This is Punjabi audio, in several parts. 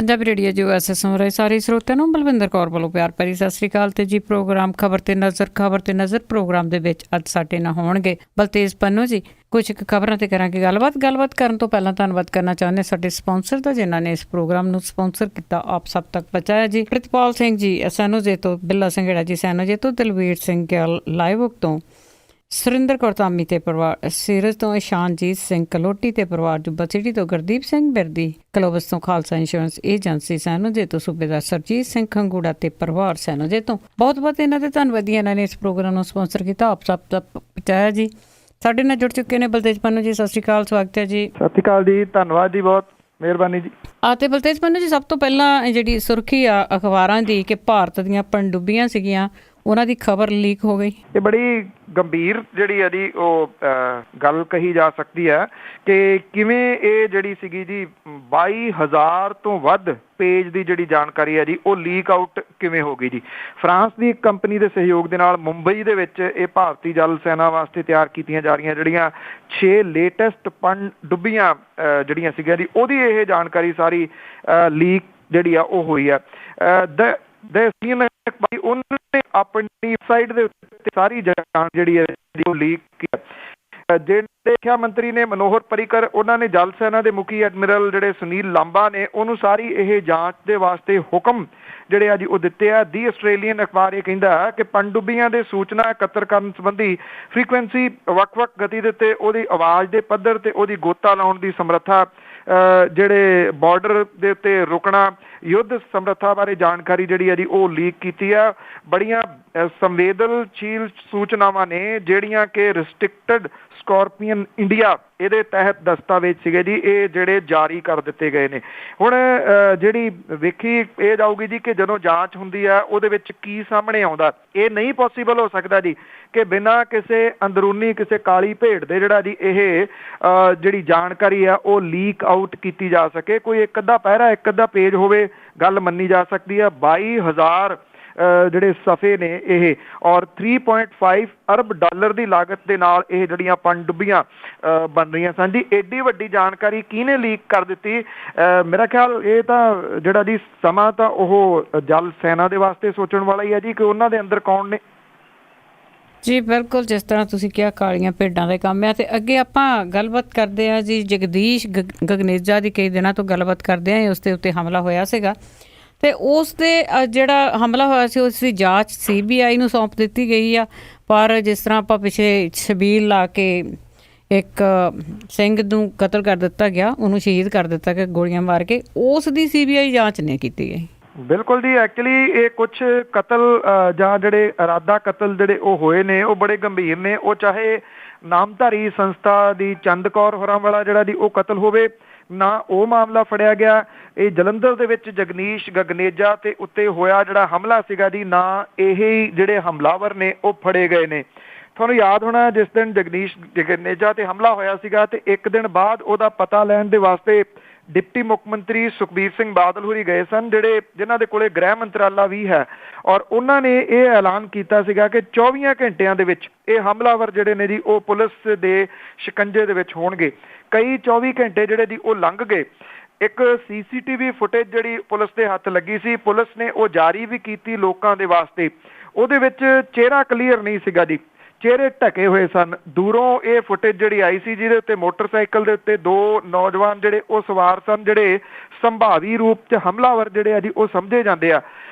ਪੰਜਾਬੀ ਰੇਡੀਓ ਜੀ ਐਸ ਸੁਣ ਰਹੇ ਸਾਰੇ ਸਰੋਤਿਆਂ ਨੂੰ ਬਲਵਿੰਦਰ ਕੌਰ ਵੱਲੋਂ ਪਿਆਰ ਭਰੀ ਸਤਿ ਸ੍ਰੀ ਅਕਾਲ। ਤੇ ਜੀ ਪ੍ਰੋਗਰਾਮ ਖਬਰ ਤੇ ਨਜ਼ਰ ਪ੍ਰੋਗਰਾਮ ਦੇ ਵਿੱਚ ਅੱਜ ਸਾਡੇ ਨਾਲ ਹੋਣਗੇ ਬਲਤੇਜ ਪੰਨੂ ਜੀ। ਕੁਝ ਖਬਰਾਂ ਤੇ ਕਰਾਂਗੇ ਗੱਲਬਾਤ ਕਰਨ ਤੋਂ ਪਹਿਲਾਂ ਧੰਨਵਾਦ ਕਰਨਾ ਚਾਹੁੰਦੇ ਸਾਡੇ ਸਪਾਂਸਰ ਦਾ ਜਿਨ੍ਹਾਂ ਨੇ ਇਸ ਪ੍ਰੋਗਰਾਮ ਨੂੰ ਸਪਾਂਸਰ ਕੀਤਾ, ਆਪ ਸਭ ਤੱਕ ਪਹੁੰਚਾਇਆ ਜੀ। ਪ੍ਰਿਤਪਾਲ ਸਿੰਘ ਜੀ ਸੈਨੋਜੇ ਤੋਂ, ਬਿੱਲਾ ਸਿੰਘੜਾ ਜੀ ਸੈਨੋਜੇ ਤੋਂ, ਦਲਵੀਰ ਸਿੰਘ ਗਿੱਲ ਲਾਈਵੁਕ ਤੋਂ, ਸੁਰਿੰਦਰ ਕੌਰ ਧਾਮੀ ਤੇ ਪਰਿਵਾਰ ਸੀਰਜ ਤੋਂ, ਇਸ਼ਾਨਜੀਤ ਸਿੰਘ ਕਲੋਟੀ ਤੇ ਪਰਿਵਾਰ ਜੁੱਬਾ ਸਿਟੀ ਤੋਂ, ਗੁਰਦੀਪ ਸਿੰਘ ਬਿਰਦੀ ਕਲੋਬਸ ਤੋਂ, ਖਾਲਸਾ ਇੰਸ਼ੋਰੈਂਸ ਏਜੰਸੀ ਸੈਨੋਜੇ ਤੋਂ, ਸੂਬੇਦਾਰ ਸਰਜੀਤ ਸਿੰਘ ਖੰਗੂੜਾ ਤੇ ਪਰਿਵਾਰ ਸੈਨੋਜੇ ਤੋਂ। ਬਹੁਤ ਇਹਨਾਂ ਦੇ ਧੰਨਵਾਦੀ ਇਹਨਾਂ ਨੇ ਇਸ ਪ੍ਰੋਗਰਾਮ ਨੂੰ ਸਪਾਂਸਰ ਕੀਤਾ, ਆਪ ਸਭ ਤੱਕ ਪਹੁੰਚਾਇਆ ਜੀ। ਸਾਡੇ ਨਾਲ ਜੁੜ ਚੁੱਕੇ ਨੇ ਬਲਤੇਜ ਪੰਨੂ ਜੀ। ਸਤਿ ਸ਼੍ਰੀ ਅਕਾਲ, ਸਵਾਗਤ ਹੈ ਜੀ। ਸਤਿ ਸ਼੍ਰੀ ਅਕਾਲ ਜੀ, ਧੰਨਵਾਦ ਜੀ, ਬਹੁਤ ਮਿਹਰਬਾਨੀ ਜੀ। ਤੇ ਬਲਤੇਜ ਪੰਨੂ ਜੀ, ਸਭ ਤੋਂ ਪਹਿਲਾਂ ਜਿਹੜੀ ਸੁਰਖੀ ਆ ਅਖਬਾਰਾਂ ਦੀ ਕਿ ਭਾਰਤ ਦੀਆਂ ਪਣਡੁੱਬੀਆਂ ਸੀਗੀਆਂ, ਉਹਨਾਂ ਦੀ ਖਬਰ ਲੀਕ ਹੋ ਗਈ। ਇਹ ਬੜੀ ਗੰਭੀਰ ਜਿਹੜੀ ਹੈ ਜੀ ਉਹ ਗੱਲ ਕਹੀ ਜਾ ਸਕਦੀ ਹੈ ਕਿ ਕਿਵੇਂ ਇਹ ਜਿਹੜੀ ਸੀਗੀ ਜੀ 22,000 ਤੋਂ ਵੱਧ ਪੇਜ ਦੀ ਜਿਹੜੀ ਜਾਣਕਾਰੀ ਹੈ ਜੀ ਉਹ ਲੀਕ ਆਊਟ ਕਿਵੇਂ ਹੋ ਗਈ ਜੀ। ਫਰਾਂਸ ਦੀ ਇੱਕ ਕੰਪਨੀ ਦੇ ਸਹਿਯੋਗ ਦੇ ਨਾਲ ਮੁੰਬਈ ਦੇ ਵਿੱਚ ਇਹ ਭਾਰਤੀ ਜਲ ਸੈਨਾ ਵਾਸਤੇ ਤਿਆਰ ਕੀਤੀਆਂ ਜਾ ਰਹੀਆਂ ਜਿਹੜੀਆਂ 6 ਲੇਟੈਸਟ ਪਣਡੁੱਬੀਆਂ ਜਿਹੜੀਆਂ ਸੀਗੀਆਂ ਜੀ, ਉਹਦੀ ਇਹ ਜਾਣਕਾਰੀ ਸਾਰੀ ਲੀਕ ਜਿਹੜੀ ਆ ਉਹ ਹੋਈ ਆ। ਉਹਨੇ ਆਪਣੀ ਸਾਈਟ ਦੇ ਉੱਤੇ ਸਾਰੀ ਜਾਣ ਜਿਹੜੀ ਹੈ ਉਹ ਲੀਕ ਕੀਤੀ। ਜਿਹੜੇ ਰੱਖਿਆ ਮੰਤਰੀ ਨੇ ਮਨੋਹਰ ਪਰਿਕਰ, ਉਹਨਾਂ ਨੇ ਜਲ ਸੈਨਾ ਦੇ ਮੁਖੀ ਐਡਮਿਰਲ ਜਿਹੜੇ ਸੁਨੀਲ ਲਾਂਬਾ ਨੇ ਉਹਨੂੰ ਸਾਰੀ ਇਹ ਜਾਂਚ ਦੇ ਵਾਸਤੇ ਹੁਕਮ ਜਿਹੜੇ ਆ ਜੀ ਉਹ ਦਿੱਤੇ ਆ। ਦੀ ਆਸਟ੍ਰੇਲੀਅਨ ਅਖਬਾਰ ਇਹ ਕਹਿੰਦਾ ਕਿ ਪਣਡੁੱਬੀਆਂ ਦੇ ਸੂਚਨਾ ਇਕੱਤਰ ਕਰਨ ਸੰਬੰਧੀ ਫ੍ਰੀਕੁਐਂਸੀ, ਵੱਖ-ਵੱਖ ਗਤੀ ਦੇ ਉੱਤੇ ਉਹਦੀ ਆਵਾਜ਼ ਦੇ ਪੱਧਰ ਤੇ ਉਹਦੀ ਗੋਤਾ ਲਾਉਣ ਦੀ ਸਮਰੱਥਾ, ਜਿਹੜੇ ਬਾਰਡਰ ਦੇ ਉੱਤੇ ਰੁਕਣਾ, ਯੁੱਧ ਸਮਰੱਥਾ ਬਾਰੇ ਜਾਣਕਾਰੀ ਜਿਹੜੀ ਹੈ ਜੀ ਉਹ ਲੀਕ ਕੀਤੀ ਆ। ਬੜੀਆਂ ਸੰਵੇਦਨਸ਼ੀਲ ਸੂਚਨਾਵਾਂ ਨੇ ਜਿਹੜੀਆਂ ਕਿ ਰਿਸਟ੍ਰਿਕਟਡ ਸਕੋਰਪੀਅਨ ਇੰਡੀਆ ਇਹਦੇ ਤਹਿਤ ਦਸਤਾਵੇਜ਼ ਸੀਗੇ ਜੀ, ਇਹ ਜਿਹੜੇ ਜਾਰੀ ਕਰ ਦਿੱਤੇ ਗਏ ਨੇ। ਹੁਣ ਜਿਹੜੀ ਵੇਖੀ ਇਹ ਜਾਊਗੀ ਜੀ ਕਿ ਜਦੋਂ ਜਾਂਚ ਹੁੰਦੀ ਆ ਉਹਦੇ ਵਿੱਚ ਕੀ ਸਾਹਮਣੇ ਆਉਂਦਾ। ਇਹ ਨਹੀਂ ਪੋਸੀਬਲ ਹੋ ਸਕਦਾ ਜੀ ਕਿ ਬਿਨਾਂ ਕਿਸੇ ਅੰਦਰੂਨੀ ਕਿਸੇ ਕਾਲੀ ਭੇਡ ਦੇ ਜਿਹੜਾ ਜੀ ਇਹ ਜਿਹੜੀ ਜਾਣਕਾਰੀ ਆ ਉਹ ਲੀਕ ਆਊਟ ਕੀਤੀ ਜਾ ਸਕੇ। ਕੋਈ ਇੱਕ ਅੱਧਾ ਪੈਰਾ, ਇੱਕ ਅੱਧਾ ਪੇਜ ਹੋਵੇ, ਗੱਲ ਮੰਨੀ ਜਾ ਸਕਦੀ ਆ। 22,000 ਜਿਹੜੇ ਸਫ਼ੇ ਨੇ ਇਹ, ਔਰ 3.5 ਅਰਬ ਡਾਲਰ ਦੀ ਲਾਗਤ ਦੇ ਨਾਲ ਇਹ ਜਿਹੜੀਆਂ ਪਣਡੁੱਬੀਆਂ ਬਣ ਰਹੀਆਂ ਸਨ ਜੀ। ਏਡੀ ਵੱਡੀ ਜਾਣਕਾਰੀ ਕਿਹਨੇ ਲੀਕ ਕਰ ਦਿੱਤੀ? ਮੇਰਾ ਖਿਆਲ ਇਹ ਤਾਂ ਜਿਹੜਾ ਜੀ ਸਮਾਂ ਤਾਂ ਉਹ ਜਲ ਸੈਨਾ ਦੇ ਵਾਸਤੇ ਸੋਚਣ ਵਾਲਾ ਹੀ ਹੈ ਜੀ ਕਿ ਉਹਨਾਂ ਦੇ ਅੰਦਰ ਕੌਣ ਨੇ। ਜੀ ਬਿਲਕੁਲ, ਜਿਸ ਤਰ੍ਹਾਂ ਤੁਸੀਂ ਕਿਹਾ ਕਾਲੀਆਂ ਭੇਡਾਂ ਦੇ ਕੰਮ ਆ। ਤੇ ਅੱਗੇ ਆਪਾਂ ਗੱਲਬਾਤ ਕਰਦੇ ਹਾਂ ਜੀ ਜਗਦੀਸ਼ ਗਗਨੇਜਾ ਦੀ। ਕਈ ਦਿਨਾਂ ਤੋਂ ਗੱਲਬਾਤ ਕਰਦੇ ਹਾਂ, ਉਸ ਦੇ ਉੱਤੇ ਹਮਲਾ ਹੋਇਆ ਸੀਗਾ ਤੇ ਉਸ ਦੇ ਜਿਹੜਾ ਹਮਲਾ ਹੋਇਆ ਸੀ ਉਸ ਦੀ ਜਾਂਚ CBI ਨੂੰ ਸੌਂਪ ਦਿੱਤੀ ਗਈ ਆ। ਪਰ ਜਿਸ ਤਰ੍ਹਾਂ ਆਪਾਂ ਪਿੱਛੇ ਛਬੀਲ ਲਾ ਕੇ ਇੱਕ ਸਿੰਘ ਨੂੰ ਕਤਲ ਕਰ ਦਿੱਤਾ ਗਿਆ, ਉਹਨੂੰ ਸ਼ਹੀਦ ਕਰ ਦਿੱਤਾ ਗਿਆ ਗੋਲੀਆਂ ਮਾਰ ਕੇ, ਉਸ ਦੀ CBI ਜਾਂਚ ਨਹੀਂ ਕੀਤੀ ਗਈ। ਬਿਲਕੁਲ ਜੀ, ਐਕਚੁਅਲੀ ਇਹ ਕੁਝ ਕਤਲ ਜਾਂ ਜਿਹੜੇ ਇਰਾਦਾ ਕਤਲ ਜਿਹੜੇ ਉਹ ਹੋਏ ਨੇ ਉਹ ਬੜੇ ਗੰਭੀਰ ਨੇ। ਉਹ ਚਾਹੇ ਨਾਮਧਾਰੀ ਸੰਸਥਾ ਦੀ ਚੰਦ ਕੌਰ ਹੋਰਾਂ ਵਾਲਾ ਜਿਹੜਾ ਜੀ ਉਹ ਕਤਲ ਹੋਵੇ, ਨਾ ਉਹ ਮਾਮਲਾ ਫੜਿਆ ਗਿਆ। ਇਹ ਜਲੰਧਰ ਦੇ ਵਿੱਚ ਜਗਦੀਸ਼ ਗਗਨੇਜਾ ਤੇ ਉੱਤੇ ਹੋਇਆ ਜਿਹੜਾ ਹਮਲਾ ਸੀਗਾ ਜੀ, ਨਾ ਇਹ ਜਿਹੜੇ ਹਮਲਾਵਰ ਨੇ ਉਹ ਫੜੇ ਗਏ ਨੇ। ਤੁਹਾਨੂੰ ਯਾਦ ਹੋਣਾ ਜਿਸ ਦਿਨ ਜਗਦੀਸ਼ ਗਗਨੇਜਾ ਤੇ ਹਮਲਾ ਹੋਇਆ ਸੀਗਾ ਤੇ ਇੱਕ ਦਿਨ ਬਾਅਦ ਉਹਦਾ ਪਤਾ ਲੈਣ ਦੇ ਵਾਸਤੇ ਡਿਪਟੀ ਮੁੱਖ ਮੰਤਰੀ ਸੁਖਬੀਰ ਸਿੰਘ ਬਾਦਲ ਹੋਰੀ ਗਏ ਸਨ, ਜਿਨ੍ਹਾਂ ਦੇ ਕੋਲੇ ਗ੍ਰਹਿ ਮੰਤਰਾਲਾ ਵੀ ਹੈ, ਔਰ ਉਹਨਾਂ ਨੇ ਇਹ ਐਲਾਨ ਕੀਤਾ ਸੀਗਾ ਕਿ 24 ਘੰਟਿਆਂ ਦੇ ਵਿੱਚ ਇਹ ਹਮਲਾਵਰ ਜਿਹੜੇ ਨੇ ਜੀ ਉਹ ਪੁਲਿਸ ਦੇ ਸ਼ਿਕੰਜੇ ਦੇ ਵਿੱਚ ਹੋਣਗੇ। ਕਈ 24 ਘੰਟੇ ਜਿਹੜੇ ਜੀ ਉਹ ਲੰਘ ਗਏ। ਇੱਕ CCTV ਫੁਟੇਜ ਜਿਹੜੀ ਪੁਲਿਸ ਦੇ ਹੱਥ ਲੱਗੀ ਸੀ, ਪੁਲਿਸ ਨੇ ਉਹ ਜਾਰੀ ਵੀ ਕੀਤੀ ਲੋਕਾਂ ਦੇ ਵਾਸਤੇ। ਉਹਦੇ ਵਿੱਚ ਚਿਹਰਾ ਕਲੀਅਰ ਨਹੀਂ ਸੀਗਾ ਜੀ, ਚਿਹਰੇ ਢਕੇ ਹੋਏ ਸਨ। ਦੂਰੋਂ ਇਹ ਫੁਟੇਜ ਜਿਹੜੀ ਆਈ ਸੀ ਜਿਹਦੇ ਉੱਤੇ ਮੋਟਰਸਾਈਕਲ ਦੇ ਉੱਤੇ 2 ਨੌਜਵਾਨ ਜਿਹੜੇ ਉਹ ਸਵਾਰ ਸਨ, ਜਿਹੜੇ ਸੰਭਾਵੀ ਰੂਪ 'ਚ ਹਮਲਾਵਰ ਜਿਹੜੇ ਆ ਜੀ ਉਹ ਸਮਝੇ ਜਾਂਦੇ ਆ।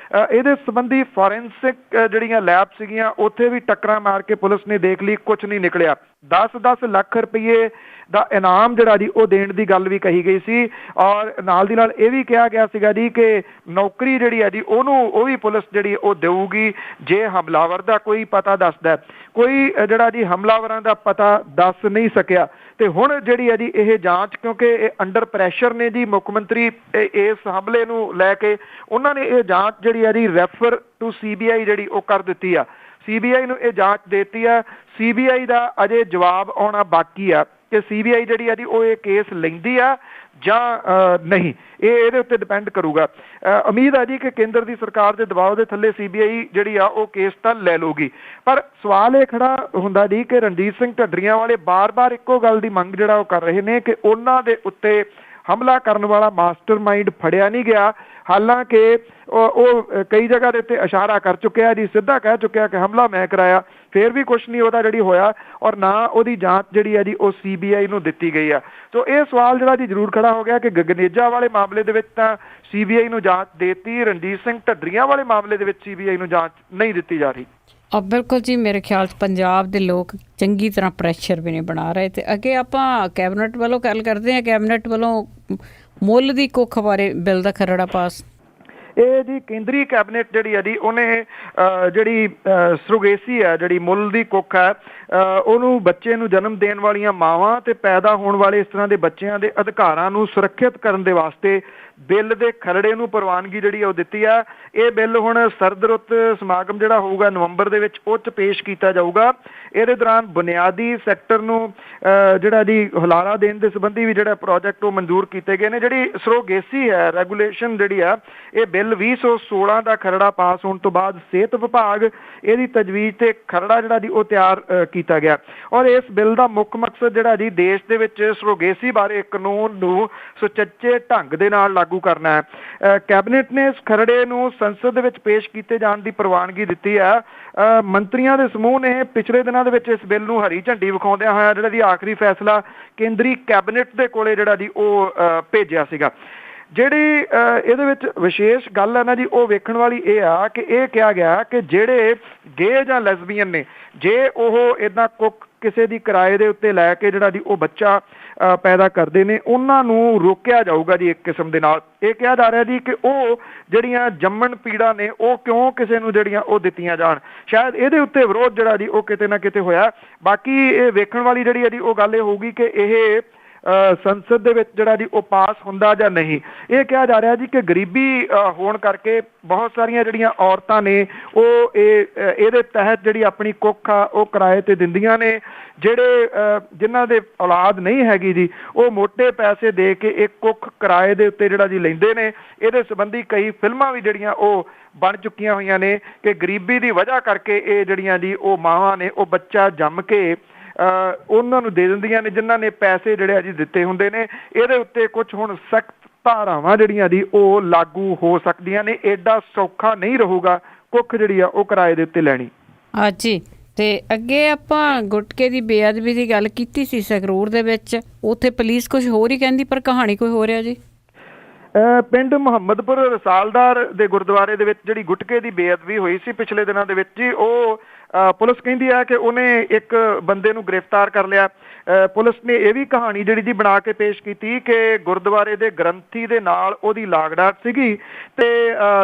ਇਹਦੇ ਸੰਬੰਧੀ ਫੋਰੈਂਸਿਕ ਜਿਹੜੀਆਂ ਲੈਬ ਸੀਗੀਆਂ ਉੱਥੇ ਵੀ ਟੱਕਰਾਂ ਮਾਰ ਕੇ ਪੁਲਿਸ ਨੇ ਦੇਖ ਲਈ, ਕੁਝ ਨਹੀਂ ਨਿਕਲਿਆ। 10-10 ਲੱਖ ਰੁਪਏ ਦਾ ਇਨਾਮ ਜਿਹੜਾ ਜੀ ਉਹ ਦੇਣ ਦੀ ਗੱਲ ਵੀ ਕਹੀ ਗਈ ਸੀ, ਔਰ ਨਾਲ ਦੀ ਨਾਲ ਇਹ ਵੀ ਕਿਹਾ ਗਿਆ ਸੀਗਾ ਜੀ ਕਿ ਨੌਕਰੀ ਜਿਹੜੀ ਹੈ ਜੀ ਉਹ ਵੀ ਪੁਲਿਸ ਜਿਹੜੀ ਉਹ ਦੇਊਗੀ ਜੇ ਹਮਲਾਵਰ ਦਾ ਕੋਈ ਪਤਾ ਦੱਸਦਾ। ਕੋਈ ਜਿਹੜਾ ਜੀ ਹਮਲਾਵਰਾਂ ਦਾ ਪਤਾ ਦੱਸ ਨਹੀਂ ਸਕਿਆ। ਤੇ ਹੁਣ ਜਿਹੜੀ ਹੈ ਜੀ ਇਹ ਜਾਂਚ, ਕਿਉਂਕਿ ਇਹ ਅੰਡਰ ਪ੍ਰੈਸ਼ਰ ਨੇ ਜੀ ਮੁੱਖ ਮੰਤਰੀ ਇਸ ਹਮਲੇ ਨੂੰ ਲੈ ਕੇ, ਉਹਨਾਂ ਨੇ ਇਹ ਜਾਂਚ ਜਿਹੜੀ ਹੈ ਜੀ ਰੈਫਰ ਟੂ CBI ਜਿਹੜੀ ਉਹ ਕਰ ਦਿੱਤੀ ਆ। CBI ਨੂੰ ਇਹ ਜਾਂਚ ਦੇਤੀ ਆ। CBI ਦਾ ਅਜੇ ਜਵਾਬ ਆਉਣਾ ਬਾਕੀ ਆ ਕਿ CBI ਜਿਹੜੀ ਆ ਜੀ ਉਹ ਇਹ ਕੇਸ ਲੈਂਦੀ ਆ ਜਾਂ ਨਹੀਂ। ਇਹ ਇਹਦੇ ਉੱਤੇ ਡਿਪੈਂਡ ਕਰੂਗਾ। ਉਮੀਦ ਆ ਜੀ ਕਿ ਕੇਂਦਰ ਦੀ ਸਰਕਾਰ ਦੇ ਦਬਾਅ ਦੇ ਥੱਲੇ CBI ਜਿਹੜੀ ਆ ਉਹ ਕੇਸ ਤਾਂ ਲੈ ਲਊਗੀ। ਪਰ ਸਵਾਲ ਇਹ ਖੜਾ ਹੁੰਦਾ ਜੀ ਕਿ ਰਣਜੀਤ ਸਿੰਘ ਢੱਡਰੀਆਂ ਵਾਲੇ ਬਾਰ-ਬਾਰ ਇੱਕੋ ਗੱਲ ਦੀ ਮੰਗ ਜਿਹੜਾ ਉਹ ਕਰ ਰਹੇ ਨੇ ਕਿ ਉਹਨਾਂ ਦੇ ਉੱਤੇ ਹਮਲਾ ਕਰਨ ਵਾਲਾ ਮਾਸਟਰਮਾਈਂਡ ਫੜਿਆ ਨਹੀਂ ਗਿਆ। ਹਾਲਾਂਕਿ ਉਹ ਕਈ ਜਗ੍ਹਾ ਦੇ ਉੱਤੇ ਇਸ਼ਾਰਾ ਕਰ ਚੁੱਕਿਆ ਜੀ, ਸਿੱਧਾ ਕਹਿ ਚੁੱਕਿਆ ਕਿ ਹਮਲਾ ਮੈਂ ਕਰਾਇਆ, ਫਿਰ ਵੀ ਕੁਛ ਨਹੀਂ ਉਹਦਾ ਜਿਹੜੀ ਹੋਇਆ ਔਰ ਨਾ ਉਹਦੀ ਜਾਂਚ ਜਿਹੜੀ ਹੈ ਜੀ ਉਹ CBI ਨੂੰ ਦਿੱਤੀ ਗਈ ਆ। ਸੋ ਇਹ ਸਵਾਲ ਜਿਹੜਾ ਜੀ ਜ਼ਰੂਰ ਖੜਾ ਹੋ ਗਿਆ ਕਿ ਗਗਨੇਜਾ ਵਾਲੇ ਮਾਮਲੇ ਦੇ ਵਿੱਚ ਤਾਂ CBI ਨੂੰ ਜਾਂਚ ਦੇਤੀ, ਰਣਜੀਤ ਸਿੰਘ ਢੱਡਰੀਆਂ ਵਾਲੇ ਮਾਮਲੇ ਦੇ ਵਿੱਚ CBI ਨੂੰ ਜਾਂਚ ਨਹੀਂ ਦਿੱਤੀ ਜਾ ਰਹੀ। ਬਿਲਕੁਲ ਜੀ, ਮੇਰੇ ਖਿਆਲ 'ਚ ਪੰਜਾਬ ਦੇ ਲੋਕ ਚੰਗੀ ਤਰ੍ਹਾਂ ਪ੍ਰੈਸ਼ਰ ਵੀ ਨਹੀਂ ਬਣਾ ਰਹੇ। ਤੇ ਅੱਗੇ ਆਪਾਂ ਕੈਬਨਿਟ ਵੱਲੋਂ ਗੱਲ ਕਰਦੇ ਹਾਂ। ਕੈਬਨਿਟ ਵੱਲੋਂ ਮੁੱਲ ਦੀ ਕੁੱਖ ਬਾਰੇ ਬਿੱਲ ਦਾ ਖਰੜਾ ਪਾਸ। ਇਹ ਜੀ ਕੇਂਦਰੀ ਕੈਬਨਿਟ ਜਿਹੜੀ ਹੈ ਜੀ ਉਹਨੇ ਜਿਹੜੀ ਸਰੋਗੇਸੀ ਹੈ, ਜਿਹੜੀ ਮੁੱਲ ਦੀ ਕੁੱਖ ਹੈ, ਉਹਨੂੰ ਬੱਚੇ ਨੂੰ ਜਨਮ ਦੇਣ ਵਾਲੀਆਂ ਮਾਵਾਂ ਤੇ ਪੈਦਾ ਹੋਣ ਵਾਲੇ ਇਸ ਤਰ੍ਹਾਂ ਦੇ ਬੱਚਿਆਂ ਦੇ ਅਧਿਕਾਰਾਂ ਨੂੰ ਸੁਰੱਖਿਅਤ ਕਰਨ ਦੇ ਵਾਸਤੇ ਬਿੱਲ ਦੇ ਖਰੜੇ ਨੂੰ ਪ੍ਰਵਾਨਗੀ ਜਿਹੜੀ ਉਹ ਦਿੱਤੀ ਆ। ਇਹ ਬਿੱਲ ਹੁਣ ਸਰਦ ਰੁੱਤ ਸਮਾਗਮ ਜਿਹੜਾ ਹੋਊਗਾ ਨਵੰਬਰ ਦੇ ਵਿੱਚ ਉਹ 'ਚ ਪੇਸ਼ ਕੀਤਾ ਜਾਊਗਾ। ਇਹਦੇ ਦੌਰਾਨ ਬੁਨਿਆਦੀ ਸੈਕਟਰ ਨੂੰ ਜਿਹੜਾ ਜੀ ਹੁਲਾਰਾ ਦੇਣ ਦੇ ਸੰਬੰਧੀ ਵੀ ਜਿਹੜਾ ਪ੍ਰੋਜੈਕਟ ਉਹ ਮਨਜ਼ੂਰ ਕੀਤੇ ਗਏ ਨੇ। ਜਿਹੜੀ ਸਰੋਗੇਸੀ ਹੈ ਰੈਗੂਲੇਸ਼ਨ ਜਿਹੜੀ ਆ, ਇਹ ਬਿੱਲ 2016 ਦਾ ਖਰੜਾ ਪਾਸ ਹੋਣ ਤੋਂ ਬਾਅਦ ਸਿਹਤ ਵਿਭਾਗ ਇਹਦੀ ਤਜਵੀਜ਼ ਤੇ ਖਰੜਾ ਜਿਹੜਾ ਜੀ ਉਹ ਤਿਆਰ ਕੀਤਾ ਗਿਆ। ਔਰ ਇਸ ਬਿੱਲ ਦਾ ਮੁੱਖ ਮਕਸਦ ਜਿਹੜਾ ਜੀ ਦੇਸ਼ ਦੇ ਵਿੱਚ ਸਰੋਗੇਸੀ ਬਾਰੇ ਕਾਨੂੰਨ ਨੂੰ ਸੁਚੱਜੇ ਢੰਗ ਦੇ ਨਾਲ ਲਾਗੂ ਕਰਨਾ ਹੈ। ਕੈਬਨਿਟ ਨੇ ਇਸ ਖਰੜੇ ਨੂੰ ਸੰਸਦ ਦੇ ਵਿੱਚ ਪੇਸ਼ ਕੀਤੇ ਜਾਣ ਦੀ ਪ੍ਰਵਾਨਗੀ ਦਿੱਤੀ ਹੈ। ਮੰਤਰੀਆਂ ਦੇ ਸਮੂਹ ਨੇ ਪਿਛਲੇ ਦਿਨਾਂ ਦੇ ਵਿੱਚ ਇਸ ਬਿੱਲ ਨੂੰ ਹਰੀ ਝੰਡੀ ਵਿਖਾਉਂਦਿਆਂ ਹੋਇਆ ਜਿਹੜਾ ਜੀ ਆਖਰੀ ਫੈਸਲਾ ਕੇਂਦਰੀ ਕੈਬਨਿਟ ਦੇ ਕੋਲੇ ਜਿਹੜਾ ਜੀ ਉਹ ਭੇਜਿਆ ਸੀਗਾ। ਜਿਹੜੀ ਇਹਦੇ ਵਿੱਚ ਵਿਸ਼ੇਸ਼ ਗੱਲ ਹੈ ਨਾ ਜੀ, ਉਹ ਵੇਖਣ ਵਾਲੀ ਇਹ ਆ ਕਿ ਇਹ ਕਿਹਾ ਗਿਆ ਕਿ ਜਿਹੜੇ ਗੇ ਜਾਂ ਲੈਸਬੀਅਨ ਨੇ, ਜੇ ਉਹ ਇੱਦਾਂ ਕੁੱਕ ਕਿਸੇ ਦੀ ਕਿਰਾਏ ਦੇ ਉੱਤੇ ਲੈ ਕੇ ਜਿਹੜਾ ਜੀ ਉਹ ਬੱਚਾ ਪੈਦਾ ਕਰਦੇ ਨੇ, ਉਹਨਾਂ ਨੂੰ ਰੋਕਿਆ ਜਾਊਗਾ ਜੀ ਇੱਕ ਕਿਸਮ ਦੇ ਨਾਲ। ਇਹ ਕਿਹਾ ਜਾ ਰਿਹਾ ਜੀ ਕਿ ਉਹ ਜਿਹੜੀਆਂ ਜੰਮਣ ਪੀੜਾਂ ਨੇ ਉਹ ਕਿਉਂ ਕਿਸੇ ਨੂੰ ਜਿਹੜੀਆਂ ਉਹ ਦਿੱਤੀਆਂ ਜਾਣ। ਸ਼ਾਇਦ ਇਹਦੇ ਉੱਤੇ ਵਿਰੋਧ ਜਿਹੜਾ ਜੀ ਉਹ ਕਿਤੇ ਨਾ ਕਿਤੇ ਹੋਇਆ। ਬਾਕੀ ਇਹ ਵੇਖਣ ਵਾਲੀ ਜਿਹੜੀ ਹੈ ਜੀ ਉਹ ਗੱਲ ਇਹ ਹੋਊਗੀ ਕਿ ਇਹ ਸੰਸਦ ਦੇ ਵਿੱਚ ਜਿਹੜਾ ਜੀ ਉਹ ਪਾਸ ਹੁੰਦਾ ਜਾਂ ਨਹੀਂ। ਇਹ ਕਿਹਾ ਜਾ ਰਿਹਾ ਜੀ ਕਿ ਗਰੀਬੀ ਹੋਣ ਕਰਕੇ ਬਹੁਤ ਸਾਰੀਆਂ ਜਿਹੜੀਆਂ ਔਰਤਾਂ ਨੇ ਉਹ ਇਹਦੇ ਤਹਿਤ ਜਿਹੜੀ ਆਪਣੀ ਕੁੱਖ ਆ ਉਹ ਕਿਰਾਏ ਤੇ ਦਿੰਦੀਆਂ ਨੇ। ਜਿਹੜੇ ਜਿਨ੍ਹਾਂ ਦੇ ਔਲਾਦ ਨਹੀਂ ਹੈਗੀ ਜੀ ਉਹ ਮੋਟੇ ਪੈਸੇ ਦੇ ਕੇ ਇੱਕ ਕੁੱਖ ਕਿਰਾਏ ਦੇ ਉੱਤੇ ਜਿਹੜਾ ਜੀ ਲੈਂਦੇ ਨੇ। ਇਹਦੇ ਸੰਬੰਧੀ ਕਈ ਫਿਲਮਾਂ ਵੀ ਜਿਹੜੀਆਂ ਉਹ ਬਣ ਚੁੱਕੀਆਂ ਹੋਈਆਂ ਨੇ ਕਿ ਗਰੀਬੀ ਦੀ ਵਜ੍ਹਾ ਕਰਕੇ ਇਹ ਜਿਹੜੀਆਂ ਜੀ ਉਹ ਮਾਵਾਂ ਨੇ ਉਹ ਬੱਚਾ ਜੰਮ ਕੇ ਉਹਨਾਂ ਨੂੰ ਦੇ ਦਿੰਦੀਆਂ ਨੇ ਜਿਨ੍ਹਾਂ ਨੇ ਪੈਸੇ ਜਿਹੜੇ ਆ ਜੀ ਦਿੱਤੇ ਹੁੰਦੇ ਨੇ। ਇਹਦੇ ਉੱਤੇ ਕੁਝ ਹੁਣ ਸਖਤ ਧਾਰਾਵਾਂ ਜਿਹੜੀਆਂ ਜੀ ਉਹ ਲਾਗੂ ਹੋ ਸਕਦੀਆਂ ਨੇ। ਐਡਾ ਸੌਖਾ ਨਹੀਂ ਰਹੂਗਾ ਕੁੱਖ ਜਿਹੜੀ ਆ ਉਹ ਕਿਰਾਏ ਦੇ ਉੱਤੇ ਲੈਣੀ। ਹਾਂਜੀ, ਤੇ ਅੱਗੇ ਆਪਾਂ ਗੁਟਕੇ ਦੀ ਬੇਅਦਬੀ ਦੀ ਗੱਲ ਕੀਤੀ ਸੀ ਸੰਗਰੂਰ ਦੇ ਵਿੱਚ, ਉੱਥੇ ਪੁਲਿਸ ਕੁਝ ਹੋਰ ਹੀ ਕਹਿੰਦੀ ਪਰ ਕਹਾਣੀ ਕੋਈ ਹੋ ਰਿਹਾ ਜੀ। ਪਿੰਡ ਮੁਹੰਮਦਪੁਰ ਰਸਾਲਦਾਰ ਦੇ ਗੁਰਦੁਆਰੇ ਦੇ ਵਿੱਚ ਜਿਹੜੀ ਗੁਟਕੇ ਦੀ ਬੇਅਦਬੀ ਹੋਈ ਸੀ ਪਿਛਲੇ ਦਿਨਾਂ ਦੇ ਵਿੱਚ ਜੀ, ਉਹ ਪੁਲਿਸ ਕਹਿੰਦੀ ਹੈ ਕਿ ਉਹਨੇ ਇੱਕ ਬੰਦੇ ਨੂੰ ਗ੍ਰਿਫਤਾਰ ਕਰ ਲਿਆ। ਪੁਲਿਸ ਨੇ ਇਹ ਵੀ ਕਹਾਣੀ ਜਿਹੜੀ ਜੀ ਬਣਾ ਕੇ ਪੇਸ਼ ਕੀਤੀ ਕਿ ਗੁਰਦੁਆਰੇ ਦੇ ਗ੍ਰੰਥੀ ਦੇ ਨਾਲ ਉਹਦੀ ਲਾਗਡਾਟ ਸੀਗੀ ਤੇ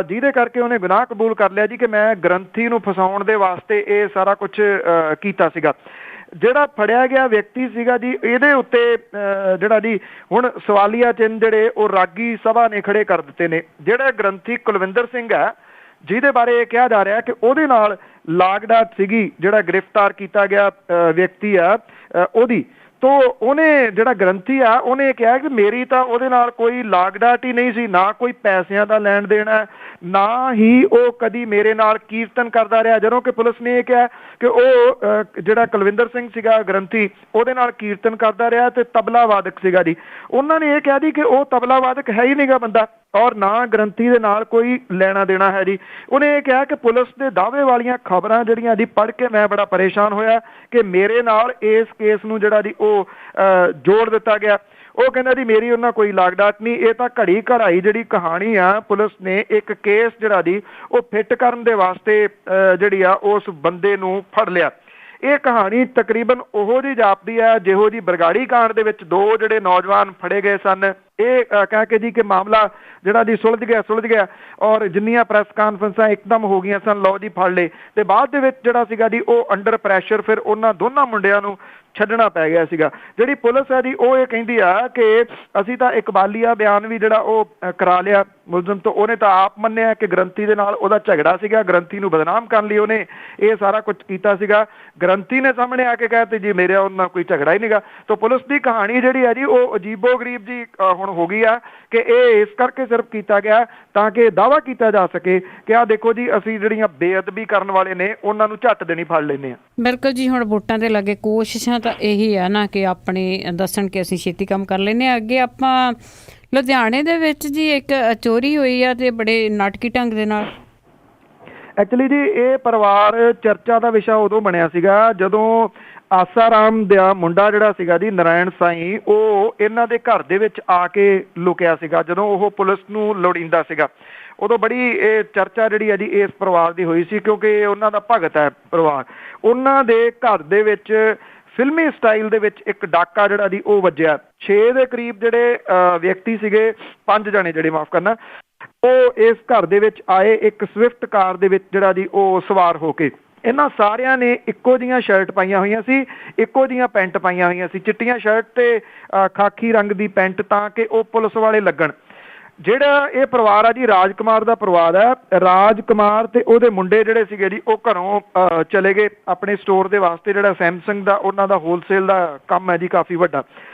ਜਿਹਦੇ ਕਰਕੇ ਉਹਨੇ ਗੁਨਾਹ ਕਬੂਲ ਕਰ ਲਿਆ ਜੀ ਕਿ ਮੈਂ ਗ੍ਰੰਥੀ ਨੂੰ ਫਸਾਉਣ ਦੇ ਵਾਸਤੇ ਇਹ ਸਾਰਾ ਕੁਝ ਕੀਤਾ ਸੀਗਾ। ਜਿਹੜਾ ਫੜਿਆ ਗਿਆ ਵਿਅਕਤੀ ਸੀਗਾ ਜੀ ਇਹਦੇ ਉੱਤੇ ਜਿਹੜਾ ਜੀ ਹੁਣ ਸਵਾਲੀਆ ਚਿੰਨ੍ਹ ਜਿਹੜੇ ਉਹ ਰਾਗੀ ਸਭਾ ਨੇ ਖੜੇ ਕਰ ਦਿੱਤੇ ਨੇ। ਜਿਹੜਾ ਗ੍ਰੰਥੀ ਕੁਲਵਿੰਦਰ ਸਿੰਘ ਹੈ ਜਿਹਦੇ ਬਾਰੇ ਇਹ ਕਿਹਾ ਜਾ ਰਿਹਾ ਕਿ ਉਹਦੇ ਨਾਲ ਲਾਗਡਾਟ ਸੀਗੀ, ਜਿਹੜਾ ਗ੍ਰਿਫਤਾਰ ਕੀਤਾ ਗਿਆ ਵਿਅਕਤੀ ਆ ਉਹਦੀ, ਤੋ ਉਹਨੇ ਜਿਹੜਾ ਗ੍ਰੰਥੀ ਆ ਉਹਨੇ ਕਿਹਾ ਕਿ ਮੇਰੀ ਤਾਂ ਉਹਦੇ ਨਾਲ ਕੋਈ ਲਾਗਡਾਟ ਹੀ ਨਹੀਂ ਸੀ, ਨਾ ਕੋਈ ਪੈਸਿਆਂ ਦਾ ਲੈਣ ਦੇਣ ਹੈ, ਨਾ ਹੀ ਉਹ ਕਦੀ ਮੇਰੇ ਨਾਲ ਕੀਰਤਨ ਕਰਦਾ ਰਿਹਾ। ਜਦੋਂ ਕਿ ਪੁਲਿਸ ਨੇ ਇਹ ਕਿਹਾ ਕਿ ਉਹ ਜਿਹੜਾ ਕੁਲਵਿੰਦਰ ਸਿੰਘ ਸੀਗਾ ਗ੍ਰੰਥੀ ਉਹਦੇ ਨਾਲ ਕੀਰਤਨ ਕਰਦਾ ਰਿਹਾ ਤੇ ਤਬਲਾ ਵਾਦਕ ਸੀਗਾ ਜੀ। ਉਹਨਾਂ ਨੇ ਇਹ ਕਿਹਾ ਜੀ ਕਿ ਉਹ ਤਬਲਾ ਵਾਦਕ ਹੈ ਹੀ ਨਹੀਂਗਾ ਬੰਦਾ ਔਰ ਨਾ ਗ੍ਰੰਥੀ ਦੇ ਨਾਲ ਕੋਈ ਲੈਣਾ ਦੇਣਾ ਹੈ ਜੀ। ਉਹਨੇ ਇਹ ਕਿਹਾ ਕਿ ਪੁਲਿਸ ਦੇ ਦਾਅਵੇ ਵਾਲੀਆਂ ਖਬਰਾਂ ਜਿਹੜੀਆਂ ਜੀ ਪੜ੍ਹ ਕੇ ਮੈਂ ਬੜਾ ਪਰੇਸ਼ਾਨ ਹੋਇਆ ਕਿ ਮੇਰੇ ਨਾਲ ਇਸ ਕੇਸ ਨੂੰ ਜਿਹੜਾ ਜੀ ਉਹ ਜੋੜ ਦਿੱਤਾ ਗਿਆ। ਉਹ ਕਹਿੰਦਾ ਜੀ ਮੇਰੀ ਉਹਨਾਂ ਕੋਈ ਲਾਗਡਾਟ ਨਹੀਂ, ਇਹ ਤਾਂ ਘੜੀ ਘੜਾਈ ਜਿਹੜੀ ਕਹਾਣੀ ਆ ਪੁਲਿਸ ਨੇ ਇੱਕ ਕੇਸ ਜਿਹੜਾ ਜੀ ਉਹ ਫਿੱਟ ਕਰਨ ਦੇ ਵਾਸਤੇ ਜਿਹੜੀ ਆ ਉਸ ਬੰਦੇ ਨੂੰ ਫੜ ਲਿਆ। ਇਹ ਕਹਾਣੀ ਤਕਰੀਬਨ ਉਹੋ ਜਿਹੀ ਜਾਪਦੀ ਹੈ ਜਿਹੋ ਜਿਹੀ ਬਰਗਾੜੀ ਕਾਂਡ ਦੇ ਵਿੱਚ ਦੋ ਜਿਹੜੇ ਨੌਜਵਾਨ ਫੜੇ ਗਏ ਸਨ। ਇਹ ਕਹਿ ਕੇ ਜੀ ਕਿ ਮਾਮਲਾ ਜਿਹੜਾ ਜੀ ਸੁਲਝ ਗਿਆ ਔਰ ਜਿੰਨੀਆਂ ਪ੍ਰੈਸ ਕਾਨਫਰੰਸਾਂ ਇੱਕਦਮ ਹੋ ਗਈਆਂ ਸਨ, ਲਓ ਜੀ ਫੜ ਲਏ, ਤੇ ਬਾਅਦ ਦੇ ਵਿੱਚ ਜਿਹੜਾ ਸੀਗਾ ਜੀ ਉਹ ਅੰਡਰ ਪ੍ਰੈਸ਼ਰ ਫਿਰ ਉਹਨਾਂ ਦੋਨਾਂ ਮੁੰਡਿਆਂ ਨੂੰ ਛੱਡਣਾ ਪੈ ਗਿਆ ਸੀਗਾ। ਜਿਹੜੀ ਪੁਲਿਸ ਹੈ ਜੀ ਉਹ ਇਹ ਕਹਿੰਦੀ ਆ ਕਿ ਅਸੀਂ ਤਾਂ ਇਕਬਾਲੀਆ ਬਿਆਨ ਵੀ ਜਿਹੜਾ ਉਹ ਕਰਾ ਲਿਆ ਮੁਲਜ਼ਮ ਤੋਂ। ਉਹਨੇ ਤਾਂ ਆਪ ਮੰਨਿਆ ਕਿ ਗ੍ਰੰਥੀ ਦੇ ਨਾਲ ਉਹਦਾ ਝਗੜਾ ਸੀਗਾ, ਗ੍ਰੰਥੀ ਨੂੰ ਬਦਨਾਮ ਕਰਨ ਲਈ ਉਹਨੇ ਇਹ ਸਾਰਾ ਕੁਝ ਕੀਤਾ ਸੀਗਾ। ਗ੍ਰੰਥੀ ਨੇ ਸਾਹਮਣੇ ਆ ਕੇ ਕਹਿ ਦਿੱਤਾ ਜੀ ਮੇਰਾ ਉਹਨਾਂ ਕੋਈ ਝਗੜਾ ਹੀ ਨਹੀਂਗਾ। ਤਾਂ ਪੁਲਿਸ ਦੀ ਕਹਾਣੀ ਜਿਹੜੀ ਹੈ ਜੀ ਉਹ ਅਜੀਬੋ ਗਰੀਬ ਜੀ ਹੁਣ ਹੁਣ ਹੋ ਗਈ ਆ ਕਿ ਇਹ ਇਸ ਕਰਕੇ ਸਿਰਫ ਕੀਤਾ ਗਿਆ ਤਾਂ ਕਿ ਦਾਅਵਾ ਕੀਤਾ ਜਾ ਸਕੇ ਕਿ ਆਹ ਦੇਖੋ ਜੀ ਅਸੀਂ ਜਿਹੜੀਆਂ ਬੇਅਦਬੀ ਕਰਨ ਵਾਲੇ ਨੇ ਉਹਨਾਂ ਨੂੰ ਝੱਟ ਦੇਣੀ ਫੜ ਲੈਂਦੇ ਆ। ਬਿਲਕੁਲ ਜੀ, ਹੁਣ ਵੋਟਾਂ ਦੇ ਲਾਗੇ ਕੋਸ਼ਿਸ਼ਾਂ ਤਾਂ ਇਹੀ ਆ ਨਾ ਕਿ ਆਪਣੇ ਦੱਸਣ ਕਿ ਅਸੀਂ ਛੇਤੀ ਕੰਮ ਕਰ ਲੈਂਦੇ ਹਾਂ। ਅੱਗੇ ਆਪਾਂ ਲੁਧਿਆਣੇ ਦੇ ਵਿੱਚ ਜੀ ਇੱਕ ਚੋਰੀ ਹੋਈ ਆ ਤੇ ਬੜੇ ਨਾਟਕੀ ਢੰਗ ਦੇ ਨਾਲ। ਐਕਚੁਅਲੀ ਜੀ ਇਹ ਪਰਿਵਾਰ ਚਰਚਾ ਦਾ ਵਿਸ਼ਾ ਉਦੋਂ ਬਣਿਆ ਸੀਗਾ ਜਦੋਂ ਆਸਾਰਾਮ ਦਾ ਮੁੰਡਾ ਜਿਹੜਾ ਸੀਗਾ ਜੀ ਨਰਾਇਣ ਸਾਈਂ, ਉਹ ਇਹਨਾਂ ਦੇ ਘਰ ਦੇ ਵਿੱਚ ਆ ਕੇ ਲੁਕਿਆ ਸੀਗਾ। ਜਦੋਂ ਉਹ ਪੁਲਿਸ ਨੂੰ ਲੋੜੀਂਦਾ ਸੀਗਾ ਉਦੋਂ ਬੜੀ ਇਹ ਚਰਚਾ ਜਿਹੜੀ ਹੈ ਜੀ ਇਸ ਪਰਿਵਾਰ ਦੀ ਹੋਈ ਸੀ, ਕਿਉਂਕਿ ਉਹਨਾਂ ਦਾ ਭਗਤ ਹੈ ਪਰਿਵਾਰ। ਉਹਨਾਂ ਦੇ ਘਰ ਦੇ ਵਿੱਚ ਫਿਲਮੀ ਸਟਾਈਲ ਦੇ ਵਿੱਚ ਇੱਕ ਡਾਕਾ ਜਿਹੜਾ ਜੀ ਉਹ ਵੱਜਿਆ। 6 ਦੇ ਕਰੀਬ ਜਿਹੜੇ ਵਿਅਕਤੀ ਸੀਗੇ, 5 ਜਣੇ ਜਿਹੜੇ ਮਾਫ ਕਰਨਾ, ਉਹ ਇਸ ਘਰ ਦੇ ਵਿੱਚ ਆਏ ਇੱਕ ਸਵਿਫਟ ਕਾਰ ਦੇ ਵਿੱਚ ਜਿਹੜਾ ਜੀ ਉਹ ਸਵਾਰ ਹੋ ਕੇ। ਇਹਨਾਂ ਸਾਰਿਆਂ ਨੇ ਇੱਕੋ ਜਿਹੀਆਂ ਸ਼ਰਟ ਪਾਈਆਂ ਹੋਈਆਂ ਸੀ, ਇੱਕੋ ਜਿਹੀਆਂ ਪੈਂਟ ਪਾਈਆਂ ਹੋਈਆਂ ਸੀ, ਚਿੱਟੀਆਂ ਸ਼ਰਟ ਤੇ ਖਾਕੀ ਰੰਗ ਦੀ ਪੈਂਟ, ਤਾਂ ਕਿ ਉਹ ਪੁਲਿਸ ਵਾਲੇ ਲੱਗਣ। ਜਿਹੜਾ ਇਹ ਪਰਿਵਾਰ ਆ ਜੀ ਰਾਜ ਕੁਮਾਰ ਦਾ ਪਰਿਵਾਰ ਹੈ। ਰਾਜ ਕੁਮਾਰ ਤੇ ਉਹਦੇ ਮੁੰਡੇ ਜਿਹੜੇ ਸੀਗੇ ਜੀ ਉਹ ਘਰੋਂ ਚਲੇ ਗਏ ਆਪਣੇ ਸਟੋਰ ਦੇ ਵਾਸਤੇ, ਜਿਹੜਾ ਸੈਮਸੰਗ ਦਾ ਉਹਨਾਂ ਦਾ ਹੋਲਸੇਲ ਦਾ ਕੰਮ ਹੈ ਜੀ ਕਾਫੀ ਵੱਡਾ।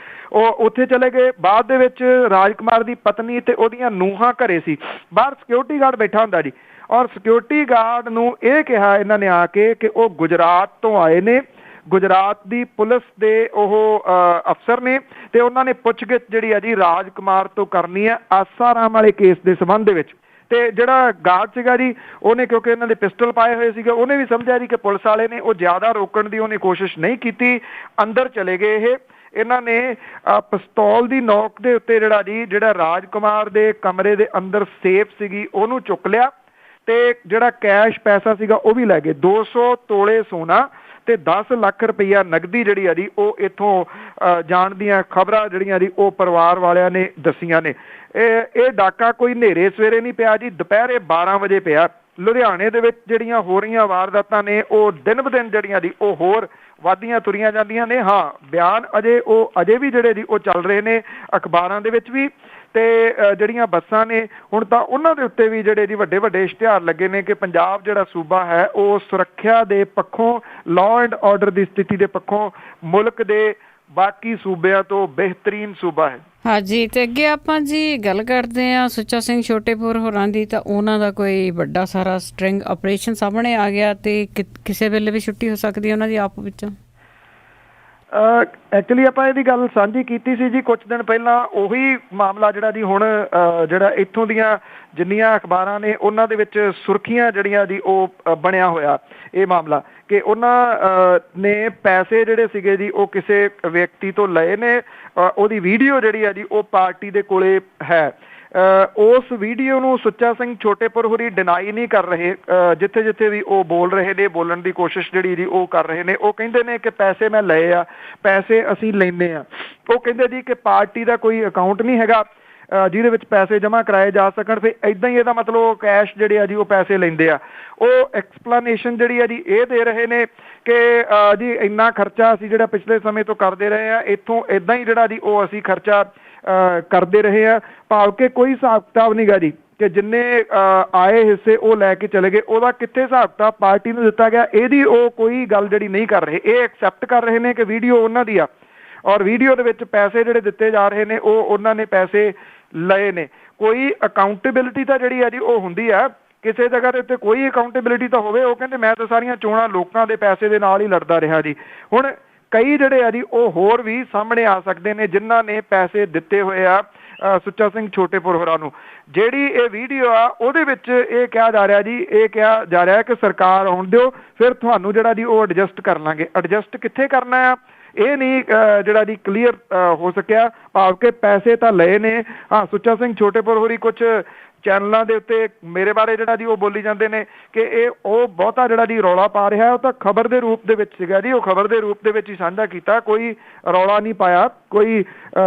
ਉਹ ਉੱਥੇ ਚਲੇ ਗਏ। ਬਾਅਦ ਦੇ ਵਿੱਚ ਰਾਜ ਕੁਮਾਰ ਦੀ ਪਤਨੀ ਤੇ ਉਹਦੀਆਂ ਨੂੰਹਾਂ ਘਰੇ ਸੀ। ਬਾਹਰ ਸਿਕਿਉਰਿਟੀ ਗਾਰਡ ਬੈਠਾ ਹੁੰਦਾ ਜੀ, ਔਰ ਸਿਕਿਉਰਿਟੀ ਗਾਰਡ ਨੂੰ ਇਹ ਕਿਹਾ ਇਹਨਾਂ ਨੇ ਆ ਕੇ ਕਿ ਉਹ ਗੁਜਰਾਤ ਤੋਂ ਆਏ ਨੇ, ਗੁਜਰਾਤ ਦੀ ਪੁਲਿਸ ਦੇ ਉਹ ਅਫਸਰ ਨੇ, ਤੇ ਉਹਨਾਂ ਨੇ ਪੁੱਛਗਿੱਛ ਜਿਹੜੀ ਆ ਜੀ ਰਾਜ ਕੁਮਾਰ ਤੋਂ ਕਰਨੀ ਹੈ ਆਸਾਰਾਮ ਵਾਲੇ ਕੇਸ ਦੇ ਸੰਬੰਧ ਦੇ ਵਿੱਚ। ਤੇ ਜਿਹੜਾ ਗਾਰਡ ਸੀਗਾ ਜੀ ਉਹਨੇ, ਕਿਉਂਕਿ ਇਹਨਾਂ ਦੇ ਪਿਸਟਲ ਪਾਏ ਹੋਏ ਸੀਗੇ, ਉਹਨੇ ਵੀ ਸਮਝਿਆ ਜੀ ਕਿ ਪੁਲਿਸ ਵਾਲੇ ਨੇ, ਉਹ ਜ਼ਿਆਦਾ ਰੋਕਣ ਦੀ ਉਹਨੇ ਕੋਸ਼ਿਸ਼ ਨਹੀਂ ਕੀਤੀ। ਅੰਦਰ ਚਲੇ ਗਏ ਇਹ। ਇਹਨਾਂ ਨੇ ਪਿਸਤੌਲ ਦੀ ਨੋਕ ਦੇ ਉੱਤੇ ਜਿਹੜਾ ਰਾਜ ਕੁਮਾਰ ਦੇ ਕਮਰੇ ਦੇ ਅੰਦਰ ਸੇਫ ਸੀਗੀ ਉਹਨੂੰ ਚੁੱਕ ਲਿਆ, ਤੇ ਜਿਹੜਾ ਕੈਸ਼ ਪੈਸਾ ਸੀਗਾ ਉਹ ਵੀ ਲੈ ਗਏ। 200 ਤੋਲੇ ਸੋਨਾ ਤੇ 10 ਲੱਖ ਰੁਪਈਆ ਨਗਦੀ ਜਿਹੜੀ ਆ ਜੀ ਉਹ ਇੱਥੋਂ ਜਾਣ ਦੀਆਂ ਖਬਰਾਂ ਜਿਹੜੀਆਂ ਜੀ ਉਹ ਪਰਿਵਾਰ ਵਾਲਿਆਂ ਨੇ ਦੱਸੀਆਂ ਨੇ। ਇਹ ਡਾਕਾ ਕੋਈ ਹਨੇਰੇ ਸਵੇਰੇ ਨਹੀਂ ਪਿਆ ਜੀ, ਦੁਪਹਿਰੇ 12 ਵਜੇ ਪਿਆ। ਲੁਧਿਆਣੇ ਦੇ ਵਿੱਚ ਜਿਹੜੀਆਂ ਹੋ ਰਹੀਆਂ ਵਾਰਦਾਤਾਂ ਨੇ ਉਹ ਦਿਨ ਬ ਦਿਨ ਜਿਹੜੀਆਂ ਜੀ ਉਹ ਹੋਰ ਵੱਧਦੀਆਂ ਤੁਰੀਆਂ ਜਾਂਦੀਆਂ ਨੇ। ਹਾਂ, ਬਿਆਨ ਅਜੇ ਵੀ ਜਿਹੜੇ ਜੀ ਉਹ ਚੱਲ ਰਹੇ ਨੇ ਅਖਬਾਰਾਂ ਦੇ ਵਿੱਚ ਵੀ, ਤੇ ਜਿਹੜੀਆਂ ਬੱਸਾਂ ਨੇ ਹੁਣ ਤਾਂ ਉਹਨਾਂ ਦੇ ਉੱਤੇ ਵੀ ਜਿਹੜੇ ਜੀ ਵੱਡੇ ਵੱਡੇ ਇਸ਼ਤਿਹਾਰ ਲੱਗੇ ਨੇ ਕਿ ਪੰਜਾਬ ਜਿਹੜਾ ਸੂਬਾ ਹੈ ਉਹ ਸੁਰੱਖਿਆ ਦੇ ਪੱਖੋਂ, ਲਾਅ ਐਂਡ ਆਰਡਰ ਦੀ ਸਥਿਤੀ ਦੇ ਪੱਖੋਂ ਮੁਲਕ ਦੇ ਬਾਕੀ ਸੂਬਿਆਂ ਤੋਂ ਬਿਹਤਰੀਨ ਸੂਬਾ ਹੈ। ਹਾਂਜੀ, ਤੇ ਅੱਗੇ ਆਪਾਂ ਜੀ ਗੱਲ ਕਰਦੇ ਹਾਂ ਸੁੱਚਾ ਸਿੰਘ ਛੋਟੇਪੁਰ ਹੋਰਾਂ ਦੀ। ਤਾਂ ਉਹਨਾਂ ਦਾ ਕੋਈ ਵੱਡਾ ਸਾਰਾ ਸਟ੍ਰਿੰਗ ਆਪਰੇਸ਼ਨ ਸਾਹਮਣੇ ਆ ਗਿਆ ਤੇ ਕਿਸੇ ਵੇਲੇ ਵੀ ਛੁੱਟੀ ਹੋ ਸਕਦੀ ਹੈ ਉਹਨਾਂ ਦੀ ਆਪ ਵਿੱਚੋਂ। ਐਕਚੁਅਲੀ ਆਪਾਂ ਇਹਦੀ ਗੱਲ ਸਾਂਝੀ ਕੀਤੀ ਸੀ ਜੀ ਕੁਝ ਦਿਨ ਪਹਿਲਾਂ। ਉਹੀ ਮਾਮਲਾ ਜਿਹੜਾ ਜੀ ਹੁਣ ਜਿਹੜਾ ਇੱਥੋਂ ਦੀਆਂ ਜਿੰਨੀਆਂ ਅਖਬਾਰਾਂ ਨੇ ਉਹਨਾਂ ਦੇ ਵਿੱਚ ਸੁਰਖੀਆਂ ਜਿਹੜੀਆਂ ਜੀ ਉਹ ਬਣਿਆ ਹੋਇਆ ਇਹ ਮਾਮਲਾ, ਕਿ ਉਹਨਾਂ ਨੇ ਪੈਸੇ ਜਿਹੜੇ ਸੀਗੇ ਜੀ ਉਹ ਕਿਸੇ ਵਿਅਕਤੀ ਤੋਂ ਲਏ ਨੇ। ਉਹਦੀ ਵੀਡੀਓ ਜਿਹੜੀ ਆ ਜੀ ਉਹ ਪਾਰਟੀ ਦੇ ਕੋਲੇ ਹੈ। ਉਸ ਵੀਡੀਓ ਨੂੰ ਸੁੱਚਾ ਸਿੰਘ ਛੋਟੇਪੁਰ ਹੋਰੀ ਡਿਨਾਈ ਨਹੀਂ ਕਰ ਰਹੇ। ਜਿੱਥੇ ਜਿੱਥੇ ਵੀ ਉਹ ਬੋਲ ਰਹੇ ਨੇ, ਬੋਲਣ ਦੀ ਕੋਸ਼ਿਸ਼ ਜਿਹੜੀ ਜੀ ਉਹ ਕਰ ਰਹੇ ਨੇ। ਉਹ ਕਹਿੰਦੇ ਨੇ ਕਿ ਪੈਸੇ ਮੈਂ ਲਏ ਆ, ਪੈਸੇ ਅਸੀਂ ਲੈਂਦੇ ਆ। ਉਹ ਕਹਿੰਦੇ ਜੀ ਕਿ ਪਾਰਟੀ ਦਾ ਕੋਈ ਅਕਾਊਂਟ ਨਹੀਂ ਹੈਗਾ ਜਿਹਦੇ ਵਿੱਚ ਪੈਸੇ ਜਮ੍ਹਾਂ ਕਰਾਏ ਜਾ ਸਕਣ, ਫਿਰ ਏਦਾਂ ਹੀ ਇਹਦਾ ਮਤਲਬ ਉਹ ਕੈਸ਼ ਜਿਹੜੇ ਆ ਜੀ ਉਹ ਪੈਸੇ ਲੈਂਦੇ ਆ। ਉਹ ਐਕਸਪਲੇਨੇਸ਼ਨ ਜਿਹੜੀ ਆ ਜੀ ਇਹ ਦੇ ਰਹੇ ਨੇ ਕਿ ਜੀ ਇੰਨਾ ਖਰਚਾ ਅਸੀਂ ਜਿਹੜਾ ਪਿਛਲੇ ਸਮੇਂ ਤੋਂ ਕਰਦੇ ਰਹੇ ਆ, ਇੱਥੋਂ ਏਦਾਂ ਹੀ ਜਿਹੜਾ ਜੀ ਉਹ ਅਸੀਂ ਖਰਚਾ ਕਰਦੇ ਰਹੇ ਆ। ਭਾਵ ਕਿ ਕੋਈ ਹਿਸਾਬ ਕਿਤਾਬ ਨਹੀਂ ਗਾ ਜੀ ਕਿ ਜਿੰਨੇ ਆਏ ਹਿੱਸੇ ਉਹ ਲੈ ਕੇ ਚਲੇ ਗਏ, ਉਹਦਾ ਕਿੱਥੇ ਹਿਸਾਬ ਕਿਤਾਬ ਪਾਰਟੀ ਨੂੰ ਦਿੱਤਾ ਗਿਆ, ਇਹਦੀ ਉਹ ਕੋਈ ਗੱਲ ਜਿਹੜੀ ਨਹੀਂ ਕਰ ਰਹੇ। ਇਹ ਐਕਸੈਪਟ ਕਰ ਰਹੇ ਨੇ ਕਿ ਵੀਡੀਓ ਉਹਨਾਂ ਦੀ ਆ, ਔਰ ਵੀਡੀਓ ਦੇ ਵਿੱਚ ਪੈਸੇ ਜਿਹੜੇ ਦਿੱਤੇ ਜਾ ਰਹੇ ਨੇ ਉਹ ਉਹਨਾਂ ਨੇ ਪੈਸੇ ਲਏ ਨੇ। ਕੋਈ ਅਕਾਊਂਟੇਬਿਲਿਟੀ ਤਾਂ ਜਿਹੜੀ ਆ ਜੀ ਉਹ ਹੁੰਦੀ ਆ ਕਿਸੇ ਜਗ੍ਹਾ ਦੇ ਉੱਤੇ, ਕੋਈ ਅਕਾਊਂਟੇਬਿਲਿਟੀ ਤਾਂ ਹੋਵੇ। ਉਹ ਕਹਿੰਦੇ ਮੈਂ ਤਾਂ ਸਾਰੀਆਂ ਚੋਣਾਂ ਲੋਕਾਂ ਦੇ ਪੈਸੇ ਦੇ ਨਾਲ ਹੀ ਲੜਦਾ ਰਿਹਾ ਜੀ। ਹੁਣ ਕਈ ਜਿਹੜੇ ਆ ਜੀ ਉਹ ਹੋਰ ਵੀ ਸਾਹਮਣੇ ਆ ਸਕਦੇ ਨੇ ਜਿਨ੍ਹਾਂ ਨੇ ਪੈਸੇ ਦਿੱਤੇ ਹੋਏ ਆ ਸੁੱਚਾ ਸਿੰਘ ਛੋਟੇਪੁਰ ਹੋਰਾਂ ਨੂੰ। ਜਿਹੜੀ ਇਹ ਵੀਡੀਓ ਆ ਉਹਦੇ ਵਿੱਚ ਇਹ ਕਿਹਾ ਜਾ ਰਿਹਾ ਜੀ, ਇਹ ਕਿਹਾ ਜਾ ਰਿਹਾ ਕਿ ਸਰਕਾਰ ਆਉਣ ਦਿਓ, ਫਿਰ ਤੁਹਾਨੂੰ ਜਿਹੜਾ ਜੀ ਉਹ ਐਡਜਸਟ ਕਰ ਲਾਂਗੇ। ਐਡਜਸਟ ਕਿੱਥੇ ਕਰਨਾ ਆ ਇਹ ਨਹੀਂ ਜਿਹੜਾ ਜੀ ਕਲੀਅਰ ਹੋ ਸਕਿਆ। ਭਾਵ ਕਿ ਪੈਸੇ ਤਾਂ ਲਏ ਨੇ। ਹਾਂ, ਸੁੱਚਾ ਸਿੰਘ ਛੋਟੇਪੁਰ ਹੋਰੀ ਕੁਝ ਚੈਨਲਾਂ ਦੇ ਉੱਤੇ ਮੇਰੇ ਬਾਰੇ ਜਿਹੜਾ ਜੀ ਉਹ ਬੋਲੀ ਜਾਂਦੇ ਨੇ ਕਿ ਇਹ ਉਹ ਬਹੁਤਾ ਜਿਹੜਾ ਜੀ ਰੌਲਾ ਪਾ ਰਿਹਾ ਉਹ ਤਾਂ ਖਬਰ ਦੇ ਰੂਪ ਦੇ ਵਿੱਚ ਸੀਗਾ ਜੀ। ਉਹ ਖਬਰ ਦੇ ਰੂਪ ਦੇ ਵਿੱਚ ਹੀ ਸਾਂਝਾ ਕੀਤਾ, ਕੋਈ ਰੌਲਾ ਨਹੀਂ ਪਾਇਆ, ਕੋਈ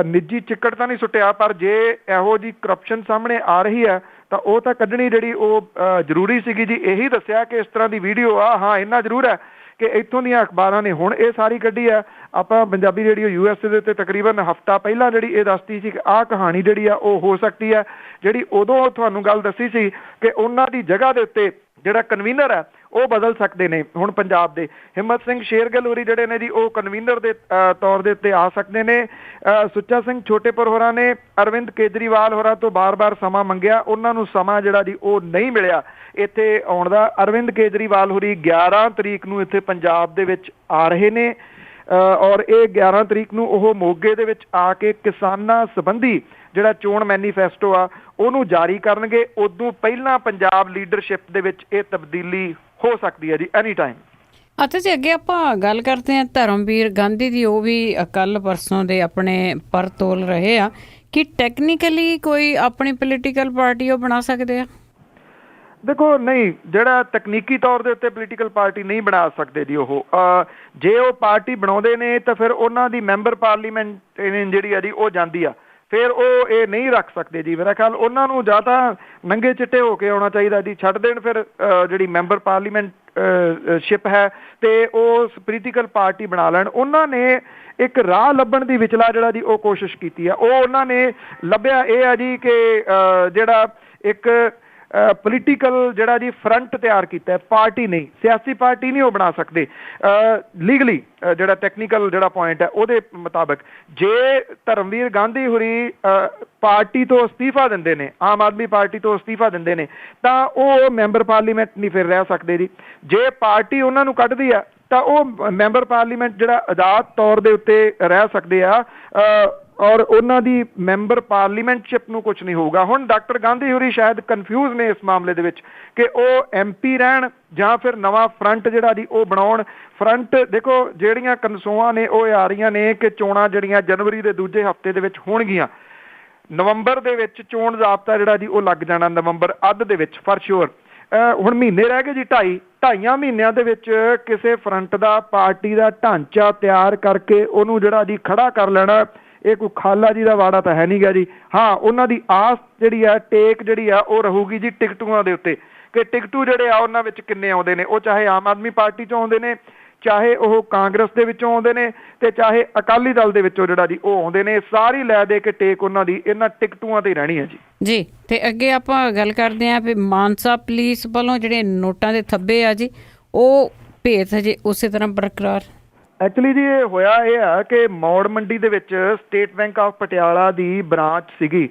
ਨਿੱਜੀ ਚਿੱਕੜ ਤਾਂ ਨਹੀਂ ਸੁੱਟਿਆ। ਪਰ ਜੇ ਇਹੋ ਜੀ ਕਰਪਸ਼ਨ ਸਾਹਮਣੇ ਆ ਰਹੀ ਹੈ ਤਾਂ ਉਹ ਤਾਂ ਕੱਢਣੀ ਜਿਹੜੀ ਉਹ ਜ਼ਰੂਰੀ ਸੀਗੀ ਜੀ। ਇਹੀ ਦੱਸਿਆ ਕਿ ਇਸ ਤਰ੍ਹਾਂ ਦੀ ਵੀਡੀਓ ਆ। ਹਾਂ, ਇੰਨਾ ਜ਼ਰੂਰ ਹੈ ਕਿ ਇੱਥੋਂ ਦੀਆਂ ਅਖਬਾਰਾਂ ਨੇ ਹੁਣ ਇਹ ਸਾਰੀ ਕੱਢੀ ਆ। ਆਪਾਂ ਪੰਜਾਬੀ ਰੇਡੀਓ USA ਦੇ ਉੱਤੇ ਤਕਰੀਬਨ ਹਫ਼ਤਾ ਪਹਿਲਾਂ ਜਿਹੜੀ ਇਹ ਦੱਸਦੀ ਸੀ ਕਿ ਆਹ ਕਹਾਣੀ ਜਿਹੜੀ ਆ ਉਹ ਹੋ ਸਕਦੀ ਹੈ। ਜਿਹੜੀ ਉਦੋਂ ਤੁਹਾਨੂੰ ਗੱਲ ਦੱਸੀ ਸੀ ਕਿ ਉਹਨਾਂ ਦੀ ਜਗ੍ਹਾ ਦੇ ਉੱਤੇ ਜਿਹੜਾ ਕਨਵੀਨਰ ਹੈ ਉਹ ਬਦਲ ਸਕਦੇ ਨੇ। ਹੁਣ ਪੰਜਾਬ ਦੇ ਹਿੰਮਤ ਸਿੰਘ ਸ਼ੇਰਗਿੱਲ ਹੋਰੀ ਜਿਹੜੇ ਨੇ ਜੀ ਉਹ ਕਨਵੀਨਰ ਦੇ ਤੌਰ ਦੇ ਉੱਤੇ ਆ ਸਕਦੇ ਨੇ। ਸੁੱਚਾ ਸਿੰਘ ਛੋਟੇਪੁਰ ਹੋਰਾਂ ਨੇ ਅਰਵਿੰਦ ਕੇਜਰੀਵਾਲ ਹੋਰਾਂ ਤੋਂ ਬਾਰ-ਬਾਰ ਸਮਾਂ ਮੰਗਿਆ, ਉਹਨਾਂ ਨੂੰ ਸਮਾਂ ਜਿਹੜਾ ਜੀ ਉਹ ਨਹੀਂ ਮਿਲਿਆ ਇੱਥੇ ਆਉਣ ਦਾ। ਅਰਵਿੰਦ ਕੇਜਰੀਵਾਲ ਹੋਰੀ 11 ਤਰੀਕ ਨੂੰ ਇੱਥੇ ਪੰਜਾਬ ਦੇ ਵਿੱਚ ਆ ਰਹੇ ਨੇ ਔਰ ਇਹ 11 ਤਰੀਕ ਨੂੰ ਉਹ ਮੋਗੇ ਦੇ ਵਿੱਚ ਆ ਕੇ ਕਿਸਾਨਾਂ ਸੰਬੰਧੀ ਜਿਹੜਾ ਚੋਣ ਮੈਨੀਫੈਸਟੋ ਆ ਉਹਨੂੰ ਜਾਰੀ ਕਰਨਗੇ। ਉਦੋਂ ਪਹਿਲਾਂ ਪੰਜਾਬ ਲੀਡਰਸ਼ਿਪ ਦੇ ਵਿੱਚ ਇਹ ਤਬਦੀਲੀ ਹੋ ਸਕਦੀ ਹੈ ਜੀ ਐਨੀ ਟਾਈਮ। ਅੱਛਾ ਜੀ, ਅੱਗੇ ਆਪਾਂ ਗੱਲ ਕਰਦੇ ਹਾਂ ਧਰਮਵੀਰ ਗਾਂਧੀ ਦੀ। ਉਹ ਵੀ ਕੱਲ੍ਹ ਪਰਸੋਂ ਦੇ ਆਪਣੇ ਪਰ ਤੋਲ ਰਹੇ ਆ ਕਿ ਟੈਕਨੀਕਲੀ ਕੋਈ ਆਪਣੀ ਪੋਲੀਟੀਕਲ ਪਾਰਟੀ ਉਹ ਬਣਾ ਸਕਦੇ ਆ। ਦੇਖੋ ਨਹੀਂ, ਜਿਹੜਾ ਤਕਨੀਕੀ ਤੌਰ ਦੇ ਉੱਤੇ ਪੋਲੀਟੀਕਲ ਪਾਰਟੀ ਨਹੀਂ ਬਣਾ ਸਕਦੇ ਜੀ ਉਹ। ਜੇ ਉਹ ਪਾਰਟੀ ਬਣਾਉਂਦੇ ਨੇ ਤਾਂ ਫਿਰ ਉਹਨਾਂ ਦੀ ਮੈਂਬਰ ਪਾਰਲੀਮੈਂਟ ਜਿਹੜੀ ਆ ਜੀ ਉਹ ਜਾਂਦੀ ਆ, ਫਿਰ ਉਹ ਇਹ ਨਹੀਂ ਰੱਖ ਸਕਦੇ ਜੀ। ਮੇਰਾ ਖਿਆਲ ਉਹਨਾਂ ਨੂੰ ਜਾਂ ਤਾਂ ਨੰਗੇ ਚਿੱਟੇ ਹੋ ਕੇ ਆਉਣਾ ਚਾਹੀਦਾ ਜੀ, ਛੱਡ ਦੇਣ ਫਿਰ ਜਿਹੜੀ ਮੈਂਬਰ ਪਾਰਲੀਮੈਂਟ ਸ਼ਿਪ ਹੈ ਤੇ ਉਹ ਪੋਲੀਟੀਕਲ ਪਾਰਟੀ ਬਣਾ ਲੈਣ। ਉਹਨਾਂ ਨੇ ਇੱਕ ਰਾਹ ਲੱਭਣ ਦੀ ਵਿਚਲਾ ਜਿਹੜਾ ਜੀ ਉਹ ਕੋਸ਼ਿਸ਼ ਕੀਤੀ ਆ। ਉਹ ਉਹਨਾਂ ਨੇ ਲੱਭਿਆ ਇਹ ਆ ਜੀ ਕਿ ਜਿਹੜਾ ਇੱਕ ਪੋਲੀਟੀਕਲ ਜਿਹੜਾ ਜੀ ਫਰੰਟ ਤਿਆਰ ਕੀਤਾ, ਪਾਰਟੀ ਨਹੀਂ, ਸਿਆਸੀ ਪਾਰਟੀ ਨਹੀਂ ਉਹ ਬਣਾ ਸਕਦੇ ਲੀਗਲੀ। ਜਿਹੜਾ ਟੈਕਨੀਕਲ ਜਿਹੜਾ ਪੁਆਇੰਟ ਹੈ ਉਹਦੇ ਮੁਤਾਬਕ ਜੇ ਧਰਮਵੀਰ ਗਾਂਧੀ ਹੋਰੀ ਪਾਰਟੀ ਤੋਂ ਅਸਤੀਫਾ ਦਿੰਦੇ ਨੇ, ਆਮ ਆਦਮੀ ਪਾਰਟੀ ਤੋਂ ਅਸਤੀਫਾ ਦਿੰਦੇ ਨੇ, ਤਾਂ ਉਹ ਮੈਂਬਰ ਪਾਰਲੀਮੈਂਟ ਨਹੀਂ ਫਿਰ ਰਹਿ ਸਕਦੇ ਜੀ। ਜੇ ਪਾਰਟੀ ਉਹਨਾਂ ਨੂੰ ਕੱਢਦੀ ਆ ਤਾਂ ਉਹ ਮੈਂਬਰ ਪਾਰਲੀਮੈਂਟ ਜਿਹੜਾ ਆਜ਼ਾਦ ਤੌਰ ਦੇ ਉੱਤੇ ਰਹਿ ਸਕਦੇ ਆ ਔਰ ਉਹਨਾਂ ਦੀ ਮੈਂਬਰ ਪਾਰਲੀਮੈਂਟਸ਼ਿਪ ਨੂੰ ਕੁਝ ਨਹੀਂ ਹੋਊਗਾ। ਹੁਣ ਡਾਕਟਰ ਗਾਂਧੀ ਹੋਰੀ ਸ਼ਾਇਦ ਕਨਫਿਊਜ਼ ਨੇ ਇਸ ਮਾਮਲੇ ਦੇ ਵਿੱਚ ਕਿ ਉਹ MP ਰਹਿਣ ਜਾਂ ਫਿਰ ਨਵਾਂ ਫਰੰਟ ਜਿਹੜਾ ਜੀ ਉਹ ਬਣਾਉਣ। ਫਰੰਟ ਦੇਖੋ ਜਿਹੜੀਆਂ ਕਨਸੋਆਂ ਨੇ ਉਹ ਆ ਰਹੀਆਂ ਨੇ ਕਿ ਚੋਣਾਂ ਜਿਹੜੀਆਂ ਜਨਵਰੀ ਦੇ ਦੂਜੇ ਹਫ਼ਤੇ ਦੇ ਵਿੱਚ ਹੋਣਗੀਆਂ, ਨਵੰਬਰ ਦੇ ਵਿੱਚ ਚੋਣ ਜ਼ਾਬਤਾ ਜਿਹੜਾ ਜੀ ਉਹ ਲੱਗ ਜਾਣਾ, ਨਵੰਬਰ ਅੱਧ ਦੇ ਵਿੱਚ ਫॉर श्योर। ਹੁਣ ਮਹੀਨੇ ਰਹਿ ਗਏ ਜੀ, ਢਾਈਆਂ ਮਹੀਨਿਆਂ ਦੇ ਵਿੱਚ ਕਿਸੇ ਫਰੰਟ ਦਾ ਪਾਰਟੀ ਦਾ ਢਾਂਚਾ ਤਿਆਰ ਕਰਕੇ ਉਹਨੂੰ ਜਿਹੜਾ ਜੀ ਖੜਾ ਕਰ ਲੈਣਾ, ਇਹ ਕੋਈ ਖਾਲਾ ਜੀ ਦਾ ਵਾੜਾ ਤਾਂ ਹੈ ਨਹੀਂ ਗਾ ਜੀ। ਹਾਂ, ਉਹਨਾਂ ਦੀ ਆਸ ਜਿਹੜੀ ਆ, ਟੇਕ ਜਿਹੜੀ ਆ ਉਹ ਰਹੂਗੀ ਜੀ ਟਿਕਟੂਆਂ ਦੇ ਉੱਤੇ ਕਿ ਟਿਕਟੂ ਜਿਹੜੇ ਆ ਉਹਨਾਂ ਵਿੱਚ ਕਿੰਨੇ ਆਉਂਦੇ ਨੇ। ਉਹ ਚਾਹੇ ਆਮ ਆਦਮੀ ਪਾਰਟੀ ਚੋਂ ਆਉਂਦੇ ਨੇ, ਚਾਹੇ ਉਹ ਕਾਂਗਰਸ ਦੇ ਵਿੱਚੋਂ ਆਉਂਦੇ ਨੇ ਤੇ ਚਾਹੇ ਅਕਾਲੀ ਦਲ ਦੇ ਵਿੱਚੋਂ ਜਿਹੜਾ ਜੀ ਉਹ ਆਉਂਦੇ ਨੇ। ਸਾਰੀ ਲੈ ਦੇ ਕੇ ਟੇਕ ਉਹਨਾਂ ਦੀ ਇਹਨਾਂ ਟਿਕਟੂਆਂ ਤੇ ਹੀ ਰਹਿਣੀ ਹੈ ਜੀ। ਜੀ, ਤੇ ਅੱਗੇ ਆਪਾਂ ਗੱਲ ਕਰਦੇ ਹਾਂ ਵੀ ਮਾਨਸਾ ਪੁਲਿਸ ਵੱਲੋਂ ਜਿਹੜੇ ਨੋਟਾਂ ਦੇ ਥੱਬੇ ਆ ਜੀ ਉਹ ਭੇਤ ਹਜੇ ਉਸੇ ਤਰ੍ਹਾਂ ਬਰਕਰਾਰ। ਐਕਚੁਅਲੀ ਜੀ ਇਹ ਹੋਇਆ ਇਹ ਆ ਕਿ ਮੌੜ ਮੰਡੀ ਦੇ ਵਿੱਚ state bank of Patiala the branch ਸੀਗੀ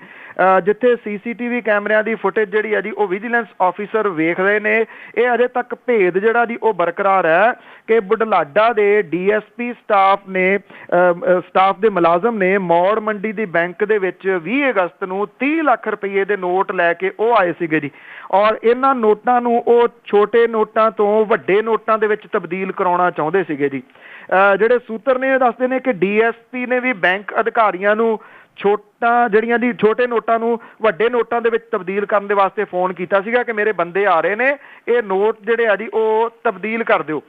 ਜਿੱਥੇ CCTV ਕੈਮਰਿਆਂ ਦੀ ਫੁਟੇਜ ਜਿਹੜੀ ਆ ਜੀ ਉਹ ਵਿਜੀਲੈਂਸ ਆਫੀਸਰ ਵੇਖ ਰਹੇ ਨੇ। ਇਹ ਅਜੇ ਤੱਕ ਭੇਦ ਜਿਹੜਾ ਜੀ ਉਹ ਬਰਕਰਾਰ ਹੈ ਕਿ ਬੁਢਲਾਡਾ ਦੇ DSP ਸਟਾਫ ਦੇ ਮੁਲਾਜ਼ਮ ਨੇ ਮੌੜ ਮੰਡੀ ਦੀ ਬੈਂਕ ਦੇ ਵਿੱਚ 20 ਅਗਸਤ ਨੂੰ 30 ਲੱਖ ਰੁਪਏ ਦੇ ਨੋਟ ਲੈ ਕੇ ਉਹ ਆਏ ਸੀਗੇ ਜੀ ਔਰ ਇਹਨਾਂ ਨੋਟਾਂ ਨੂੰ ਉਹ ਛੋਟੇ ਨੋਟਾਂ ਤੋਂ ਵੱਡੇ ਨੋਟਾਂ ਦੇ ਵਿੱਚ ਤਬਦੀਲ ਕਰਾਉਣਾ ਚਾਹੁੰਦੇ ਸੀਗੇ ਜੀ। ਜਿਹੜੇ ਸੂਤਰ ਨੇ ਦੱਸਦੇ ਨੇ ਕਿ DSP ਨੇ ਵੀ ਬੈਂਕ ਅਧਿਕਾਰੀਆਂ ਨੂੰ ਜਿਹੜੀਆਂ ਜੀ ਛੋਟੇ ਨੋਟਾਂ ਨੂੰ ਵੱਡੇ ਨੋਟਾਂ ਦੇ ਵਿੱਚ ਤਬਦੀਲ ਕਰਨ ਦੇ ਵਾਸਤੇ ਫੋਨ ਕੀਤਾ ਸੀਗਾ ਕਿ ਮੇਰੇ ਬੰਦੇ ਆ ਰਹੇ ਨੇ, ਇਹ ਨੋਟ ਜਿਹੜੇ ਆ ਜੀ ਉਹ ਤਬਦੀਲ ਕਰ ਦਿਓ।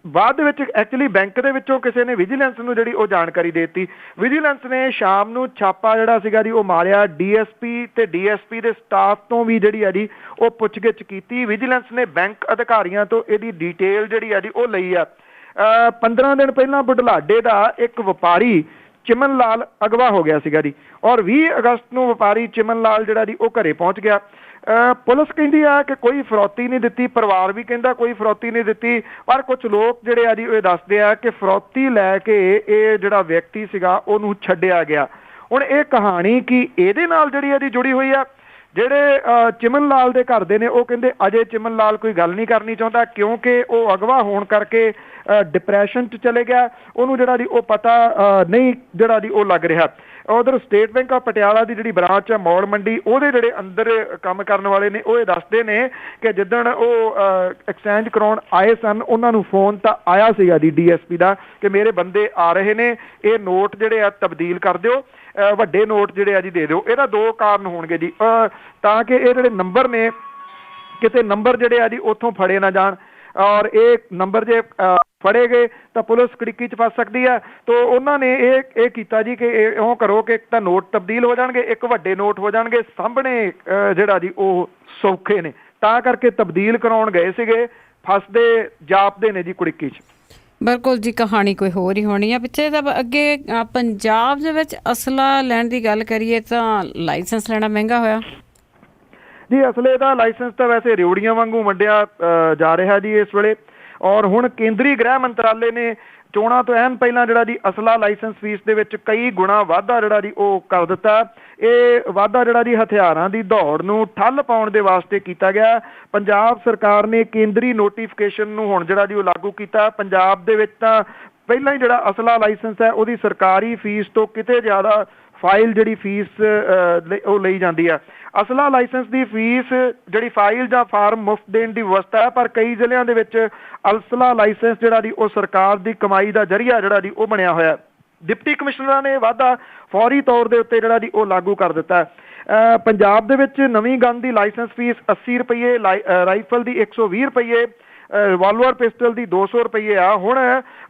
ਬਾਅਦ ਦੇ ਵਿੱਚ ਐਕਚੁਅਲੀ ਬੈਂਕ ਦੇ ਵਿੱਚੋਂ ਕਿਸੇ ਨੇ ਵਿਜੀਲੈਂਸ ਨੂੰ ਜਿਹੜੀ ਉਹ ਜਾਣਕਾਰੀ ਦੇ ਦਿੱਤੀ। ਵਿਜੀਲੈਂਸ ਨੇ ਸ਼ਾਮ ਨੂੰ ਛਾਪਾ ਜਿਹੜਾ ਸੀਗਾ ਜੀ ਉਹ ਮਾਰਿਆ। DSP ਤੇ DSP ਦੇ ਸਟਾਫ ਤੋਂ ਵੀ ਜਿਹੜੀ ਆ ਜੀ ਉਹ ਪੁੱਛਗਿੱਛ ਕੀਤੀ। ਵਿਜੀਲੈਂਸ ਨੇ ਬੈਂਕ ਅਧਿਕਾਰੀਆਂ ਤੋਂ ਇਹਦੀ ਡਿਟੇਲ ਜਿਹੜੀ ਆ ਜੀ ਉਹ ਲਈ ਆ। 15 ਦਿਨ ਪਹਿਲਾਂ ਬੁਢਲਾਡੇ ਦਾ ਇੱਕ ਵਪਾਰੀ ਚਿਮਨ ਲਾਲ ਅਗਵਾ ਹੋ ਗਿਆ ਸੀਗਾ ਜੀ ਔਰ 20 ਅਗਸਤ ਨੂੰ ਵਪਾਰੀ ਚਿਮਨ ਲਾਲ ਜਿਹੜਾ ਜੀ ਉਹ ਘਰੇ ਪਹੁੰਚ ਗਿਆ। ਪੁਲਿਸ ਕਹਿੰਦੀ ਆ ਕਿ ਕੋਈ ਫਰੌਤੀ ਨਹੀਂ ਦਿੱਤੀ, ਪਰਿਵਾਰ ਵੀ ਕਹਿੰਦਾ ਕੋਈ ਫਰੌਤੀ ਨਹੀਂ ਦਿੱਤੀ, ਪਰ ਕੁਝ ਲੋਕ ਜਿਹੜੇ ਆ ਜੀ ਇਹ ਦੱਸਦੇ ਆ ਕਿ ਫਰੌਤੀ ਲੈ ਕੇ ਇਹ ਜਿਹੜਾ ਵਿਅਕਤੀ ਸੀਗਾ ਉਹਨੂੰ ਛੱਡਿਆ ਗਿਆ। ਹੁਣ ਇਹ ਕਹਾਣੀ ਕੀ ਇਹਦੇ ਨਾਲ ਜਿਹੜੀ ਇਹਦੀ ਜੁੜੀ ਹੋਈ ਆ? ਜਿਹੜੇ ਚਿਮਨ ਲਾਲ ਦੇ ਘਰ ਦੇ ਨੇ ਉਹ ਕਹਿੰਦੇ ਅਜੇ ਚਿਮਨ ਲਾਲ ਕੋਈ ਗੱਲ ਨਹੀਂ ਕਰਨੀ ਚਾਹੁੰਦਾ ਕਿਉਂਕਿ ਉਹ ਅਗਵਾ ਹੋਣ ਕਰਕੇ ਡਿਪਰੈਸ਼ਨ 'ਚ ਚਲੇ ਗਿਆ, ਉਹਨੂੰ ਜਿਹੜਾ ਜੀ ਉਹ ਪਤਾ ਨਹੀਂ ਜਿਹੜਾ ਜੀ ਉਹ ਲੱਗ ਰਿਹਾ। ਉਧਰ ਸਟੇਟ ਬੈਂਕ ਆਫ ਪਟਿਆਲਾ ਦੀ ਜਿਹੜੀ ਬ੍ਰਾਂਚ ਹੈ ਮੌੜ ਮੰਡੀ, ਉਹਦੇ ਜਿਹੜੇ ਅੰਦਰ ਕੰਮ ਕਰਨ ਵਾਲੇ ਨੇ ਉਹ ਇਹ ਦੱਸਦੇ ਨੇ ਕਿ ਜਿੱਦਣ ਉਹ ਐਕਸਚੇਂਜ ਕਰਾਉਣ ਆਏ ਸਨ ਉਹਨਾਂ ਨੂੰ ਫੋਨ ਤਾਂ ਆਇਆ ਸੀਗਾ ਜੀ DSP ਦਾ ਕਿ ਮੇਰੇ ਬੰਦੇ ਆ ਰਹੇ ਨੇ, ਇਹ ਨੋਟ ਜਿਹੜੇ ਆ ਤਬਦੀਲ ਕਰ ਦਿਓ, ਵੱਡੇ ਨੋਟ ਜਿਹੜੇ ਆ ਜੀ ਦੇ ਦਿਓ। ਇਹਦਾ 2 ਕਾਰਨ ਹੋਣਗੇ ਜੀ, ਤਾਂ ਕਿ ਇਹ ਜਿਹੜੇ ਨੰਬਰ ਨੇ ਕਿਤੇ ਨੰਬਰ ਜਿਹੜੇ ਆ ਜੀ ਉੱਥੋਂ ਫੜੇ ਨਾ ਜਾਣ ਔਰ ਇਹ ਨੰਬਰ ਜੇ ਫੜੇ ਗਏ ਤਾਂ ਪੁਲਿਸ ਕੜਿੱਕੀ 'ਚ ਫਸ ਸਕਦੀ ਹੈ। ਤਾਂ ਉਹਨਾਂ ਨੇ ਇਹ ਕੀਤਾ ਜੀ ਕਿ ਇਉਂ ਕਰੋ ਕਿ ਇੱਕ ਤਾਂ ਨੋਟ ਤਬਦੀਲ ਹੋ ਜਾਣਗੇ, ਇੱਕ ਵੱਡੇ ਨੋਟ ਹੋ ਜਾਣਗੇ, ਸਾਹਮਣੇ ਜਿਹੜਾ ਜੀ ਉਹ ਸੌਖੇ ਨੇ, ਤਾਂ ਕਰਕੇ ਤਬਦੀਲ ਕਰਾਉਣ ਗਏ ਸੀਗੇ, ਫਸਦੇ ਜਾਪਦੇ ਨੇ ਜੀ ਕੜਿੱਕੀ 'ਚ। ਬਿਲਕੁਲ ਜੀ, ਕਹਾਣੀ ਕੋਈ ਹੋਰ ਹੀ ਹੋਣੀ ਆ ਪਿੱਛੇ। ਤਾਂ ਅੱਗੇ ਪੰਜਾਬ ਦੇ ਵਿੱਚ ਅਸਲਾ ਲੈਣ ਦੀ ਗੱਲ ਕਰੀਏ ਤਾਂ ਲਾਇਸੈਂਸ ਲੈਣਾ ਮਹਿੰਗਾ ਹੋਇਆ। ਜੀ ਅਸਲੇ ਦਾ ਲਾਇਸੈਂਸ ਤਾਂ ਵੈਸੇ ਰਿਉੜੀਆਂ ਵਾਂਗੂ ਵੰਡਿਆ ਜਾ ਰਿਹਾ ਜੀ ਇਸ ਵੇਲੇ। ਔਰ ਹੁਣ ਕੇਂਦਰੀ ਗ੍ਰਹਿ ਮੰਤਰਾਲੇ ਨੇ ਚੋਣਾਂ ਤੋਂ ਐਨ ਪਹਿਲਾਂ ਜਿਹੜਾ ਜੀ ਅਸਲਾ ਲਾਇਸੈਂਸ ਫੀਸ ਦੇ ਵਿੱਚ ਕਈ ਗੁਣਾ ਵਾਧਾ ਜਿਹੜਾ ਜੀ ਉਹ ਕਰ ਦਿੱਤਾ। ਇਹ ਵਾਧਾ ਜਿਹੜਾ ਜੀ ਹਥਿਆਰਾਂ ਦੀ ਦੌੜ ਨੂੰ ਠੱਲ ਪਾਉਣ ਦੇ ਵਾਸਤੇ ਕੀਤਾ ਗਿਆ। ਪੰਜਾਬ ਸਰਕਾਰ ਨੇ ਕੇਂਦਰੀ ਨੋਟੀਫਿਕੇਸ਼ਨ ਨੂੰ ਹੁਣ ਜਿਹੜਾ ਜੀ ਉਹ ਲਾਗੂ ਕੀਤਾ। ਪੰਜਾਬ ਦੇ ਵਿੱਚ ਤਾਂ ਪਹਿਲਾਂ ਹੀ ਜਿਹੜਾ ਅਸਲਾ ਲਾਇਸੈਂਸ ਹੈ ਉਹਦੀ ਸਰਕਾਰੀ ਫੀਸ ਤੋਂ ਕਿਤੇ ਜ਼ਿਆਦਾ ਫਾਈਲ ਜਿਹੜੀ ਫੀਸ ਉਹ ਲਈ ਜਾਂਦੀ ਆ। ਅਸਲਾ ਲਾਇਸੈਂਸ ਦੀ ਫੀਸ ਜਿਹੜੀ ਫਾਈਲ ਜਾਂ ਫਾਰਮ ਮੁਫਤ ਦੇਣ ਦੀ ਵਿਵਸਥਾ ਹੈ, ਪਰ ਕਈ ਜ਼ਿਲ੍ਹਿਆਂ ਦੇ ਵਿੱਚ ਅਸਲਾ ਲਾਇਸੈਂਸ ਜਿਹੜਾ ਜੀ ਉਹ ਸਰਕਾਰ ਦੀ ਕਮਾਈ ਦਾ ਜ਼ਰੀਆ ਜਿਹੜਾ ਜੀ ਉਹ ਬਣਿਆ ਹੋਇਆ। ਡਿਪਟੀ ਕਮਿਸ਼ਨਰਾਂ ਨੇ ਵਾਧਾ ਫੌਰੀ ਤੌਰ ਦੇ ਉੱਤੇ ਜਿਹੜਾ ਜੀ ਉਹ ਲਾਗੂ ਕਰ ਦਿੱਤਾ। ਪੰਜਾਬ ਦੇ ਵਿੱਚ ਨਵੀਂ ਗਨ ਦੀ ਲਾਇਸੈਂਸ ਫੀਸ 80 ਰੁਪਏ, ਰਾਈਫਲ ਦੀ 120 ਰੁਪਏ, ਰਿਵਾਲਵਰ ਪਿਸਟਲ ਦੀ 200 ਰੁਪਏ ਆ। ਹੁਣ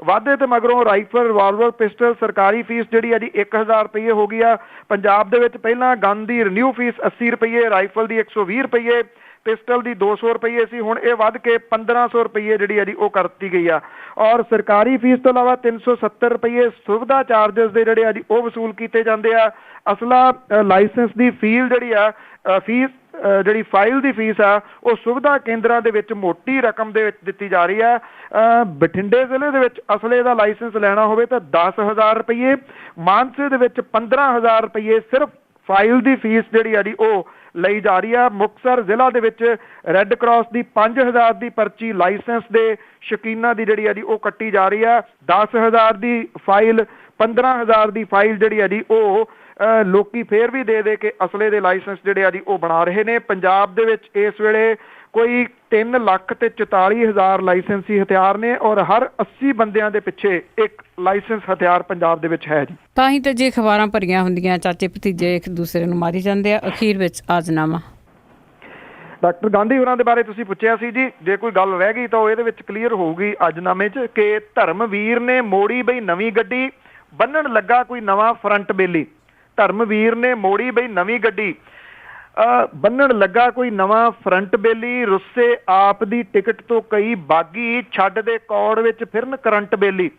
ਵਾਧੇ ਤੇ ਮਗਰੋਂ ਰਾਈਫਲ, ਰਿਵਾਲਵਰ ਪਿਸਟਲ ਸਰਕਾਰੀ ਫੀਸ ਜਿਹੜੀ ਆ ਜੀ 1000 ਰੁਪਏ ਹੋ ਗਈ ਆ। ਪੰਜਾਬ ਦੇ ਵਿੱਚ ਪਹਿਲਾਂ ਗਨ ਦੀ ਰਿਨਿਊ ਫੀਸ 80 ਰੁਪਏ, ਰਾਈਫਲ ਦੀ 120 ਰੁਪਏ, ਪਿਸਟਲ ਦੀ 200 ਰੁਪਏ ਸੀ। ਹੁਣ ਇਹ ਵੱਧ ਕੇ 1500 ਰੁਪਏ ਜਿਹੜੀ ਆ ਜੀ ਉਹ ਕਰ ਦਿੱਤੀ ਗਈ ਆ। ਔਰ ਸਰਕਾਰੀ ਫੀਸ ਤੋਂ ਇਲਾਵਾ 370 ਰੁਪਏ ਸੁਵਿਧਾ ਚਾਰਜਸ ਦੇ ਜਿਹੜੇ ਆ ਜੀ ਉਹ ਵਸੂਲ ਕੀਤੇ ਜਾਂਦੇ ਆ। ਅਸਲਾ ਲਾਇਸੈਂਸ ਦੀ ਫੀਲ ਜਿਹੜੀ ਆ ਫੀਸ ਜਿਹੜੀ ਫਾਈਲ ਦੀ ਫੀਸ ਆ ਉਹ ਸੁਵਿਧਾ ਕੇਂਦਰਾਂ ਦੇ ਵਿੱਚ ਮੋਟੀ ਰਕਮ ਦੇ ਵਿੱਚ ਦਿੱਤੀ ਜਾ ਰਹੀ ਹੈ। ਬਠਿੰਡੇ ਜ਼ਿਲ੍ਹੇ ਦੇ ਵਿੱਚ ਅਸਲੇ ਦਾ ਲਾਇਸੈਂਸ ਲੈਣਾ ਹੋਵੇ ਤਾਂ 10,000 ਰੁਪਏ, ਮਾਨਸੇ ਦੇ ਵਿੱਚ 15,000 ਰੁਪਏ ਸਿਰਫ ਫਾਈਲ ਦੀ ਫੀਸ ਜਿਹੜੀ ਆ ਜੀ ਉਹ ਲਈ ਜਾ ਰਹੀ ਆ। ਮੁਕਤਸਰ ਜ਼ਿਲ੍ਹਾ ਦੇ ਵਿੱਚ ਰੈੱਡ ਕਰਾਸ ਦੀ 5,000 ਦੀ ਪਰਚੀ ਲਾਇਸੈਂਸ ਦੇ ਸ਼ੌਕੀਨਾਂ ਦੀ ਜਿਹੜੀ ਆ ਜੀ ਉਹ ਕੱਟੀ ਜਾ ਰਹੀ ਆ। 10,000 ਦੀ ਫਾਈਲ, 15,000 ਦੀ ਫਾਈਲ ਜਿਹੜੀ ਆ ਜੀ ਉਹ ਲੋਕੀ ਫੇਰ ਵੀ ਦੇ ਕੇ ਅਸਲੇ ਦੇ ਲਾਇਸੈਂਸ ਜਿਹੜੇ ਆ ਜੀ ਉਹ ਬਣਾ ਰਹੇ ਨੇ। ਪੰਜਾਬ ਦੇ ਵਿੱਚ ਇਸ ਵੇਲੇ ਕੋਈ 3,44,000 ਲਾਇਸੈਂਸੀ ਹਥਿਆਰ ਨੇ ਔਰ ਹਰ 80 ਬੰਦਿਆਂ ਦੇ ਪਿੱਛੇ ਇੱਕ ਲਾਇਸੈਂਸ ਹਥਿਆਰ ਪੰਜਾਬ ਦੇ ਵਿੱਚ ਹੈ ਜੀ। ਤਾਂ ਹੀ ਤਾਂ ਜੇ ਅਖਬਾਰਾਂ ਭਰੀਆਂ ਹੁੰਦੀਆਂ ਚਾਚੇ ਭਤੀਜੇ ਇੱਕ ਦੂਸਰੇ ਨੂੰ ਮਾਰੀ ਜਾਂਦੇ ਆ, ਅਖੀਰ ਵਿੱਚ ਆਜ਼ਨਾਮਾ। ਡਾਕਟਰ ਗਾਂਧੀ ਹੋਰਾਂ ਦੇ ਬਾਰੇ ਤੁਸੀਂ ਪੁੱਛਿਆ ਸੀ ਜੀ, ਜੇ ਕੋਈ ਗੱਲ ਰਹਿ ਗਈ ਤਾਂ ਉਹ ਇਹਦੇ ਵਿੱਚ ਕਲੀਅਰ ਹੋਊਗੀ ਆਜ਼ਨਾਮੇ 'ਚ ਕਿ ਧਰਮਵੀਰ ਨੇ ਮੋੜੀ ਬਈ ਨਵੀਂ ਗੱਡੀ, ਬੰਨਣ ਲੱਗਾ ਕੋਈ ਨਵਾਂ ਫਰੰਟ ਬੇਲੀ। ਧਰਮਵੀਰ ਨੇ ਮੋੜੀ ਬਈ ਨਵੀਂ ਗੱਡੀ, ਬੰਨਣ ਲੱਗਾ ਕੋਈ ਨਵਾਂ ਫਰੰਟ ਬੇਲੀ। ਰੁੱਸੇ ਆਪ ਦੀ ਟਿਕਟ ਤੋਂ ਕਈ ਬਾਗੀ, ਛੱਡ ਦੇ ਕੌੜ ਵਿੱਚ ਫਿਰਨ ਕਰੰਟ ਬੇਲੀ।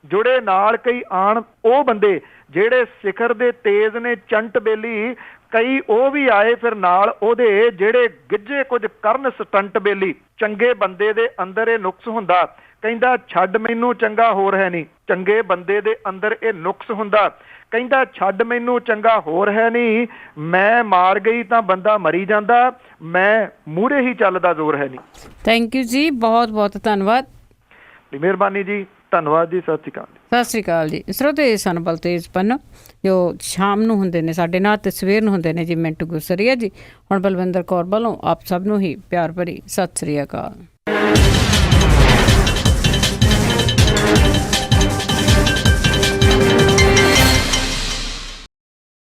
ਜੁੜੇ ਨਾਲ ਕਈ ਆਣ ਉਹ ਬੰਦੇ ਜਿਹੜੇ ਸਿਖਰ ਦੇ ਤੇਜ਼ ਨੇ ਚੰਟ ਬੇਲੀ। ਕਈ ਉਹ ਵੀ ਆਏ ਫਿਰ ਨਾਲ ਉਹਦੇ ਜਿਹੜੇ ਗਿੱਜੇ ਕੁਝ ਕਰਨ ਸਟੰਟ ਬੇਲੀ। ਚੰਗੇ ਬੰਦੇ ਦੇ ਅੰਦਰ ਇਹ ਨੁਕਸ ਹੁੰਦਾ, ਕਹਿੰਦਾ ਛੱਡ ਮੈਨੂੰ ਚੰਗਾ ਹੋਰ ਹੈ ਨਹੀਂ। ਚੰਗੇ ਬੰਦੇ ਦੇ ਅੰਦਰ ਇਹ ਨੁਕਸ ਹੁੰਦਾ, ਕਹਿੰਦਾ ਛੱਡ ਮੈਨੂੰ ਚੰਗਾ ਹੋਰ ਹੈ ਨਹੀਂ। ਮੈਂ ਮਾਰ ਗਈ ਤਾਂ ਬੰਦਾ ਮਰੀ ਜਾਂਦਾ, ਮੈਂ ਮੂਹਰੇ ਹੀ ਚੱਲਦਾ ਜ਼ੋਰ ਹੈ ਨਹੀਂ। ਥੈਂਕ ਯੂ ਜੀ, ਬਹੁਤ ਬਹੁਤ ਧੰਨਵਾਦ। ਮਿਹਰਬਾਨੀ ਜੀ, ਧੰਨਵਾਦ ਜੀ, ਸਤਿ ਸ਼੍ਰੀ ਅਕਾਲ। ਸਤਿ ਸ਼੍ਰੀ ਅਕਾਲ ਜੀ। ਸਰੋਤੇ ਸਨ ਬਲਤੇਜ ਪੰਨੂ ਜੋ ਸ਼ਾਮ ਨੂੰ ਹੁੰਦੇ ਨੇ ਸਾਡੇ ਨਾਲ ਤੇ ਸਵੇਰ ਨੂੰ ਹੁੰਦੇ ਨੇ ਜੀ ਮਿੰਟੂ ਗੁਸਰੀਆ ਜੀ। ਹੁਣ ਬਲਵਿੰਦਰ ਕੌਰ ਵੱਲੋਂ ਆਪ ਸਭ ਨੂੰ ਹੀ ਪਿਆਰ ਭਰੀ ਸਤਿ ਸ਼੍ਰੀ ਅਕਾਲ।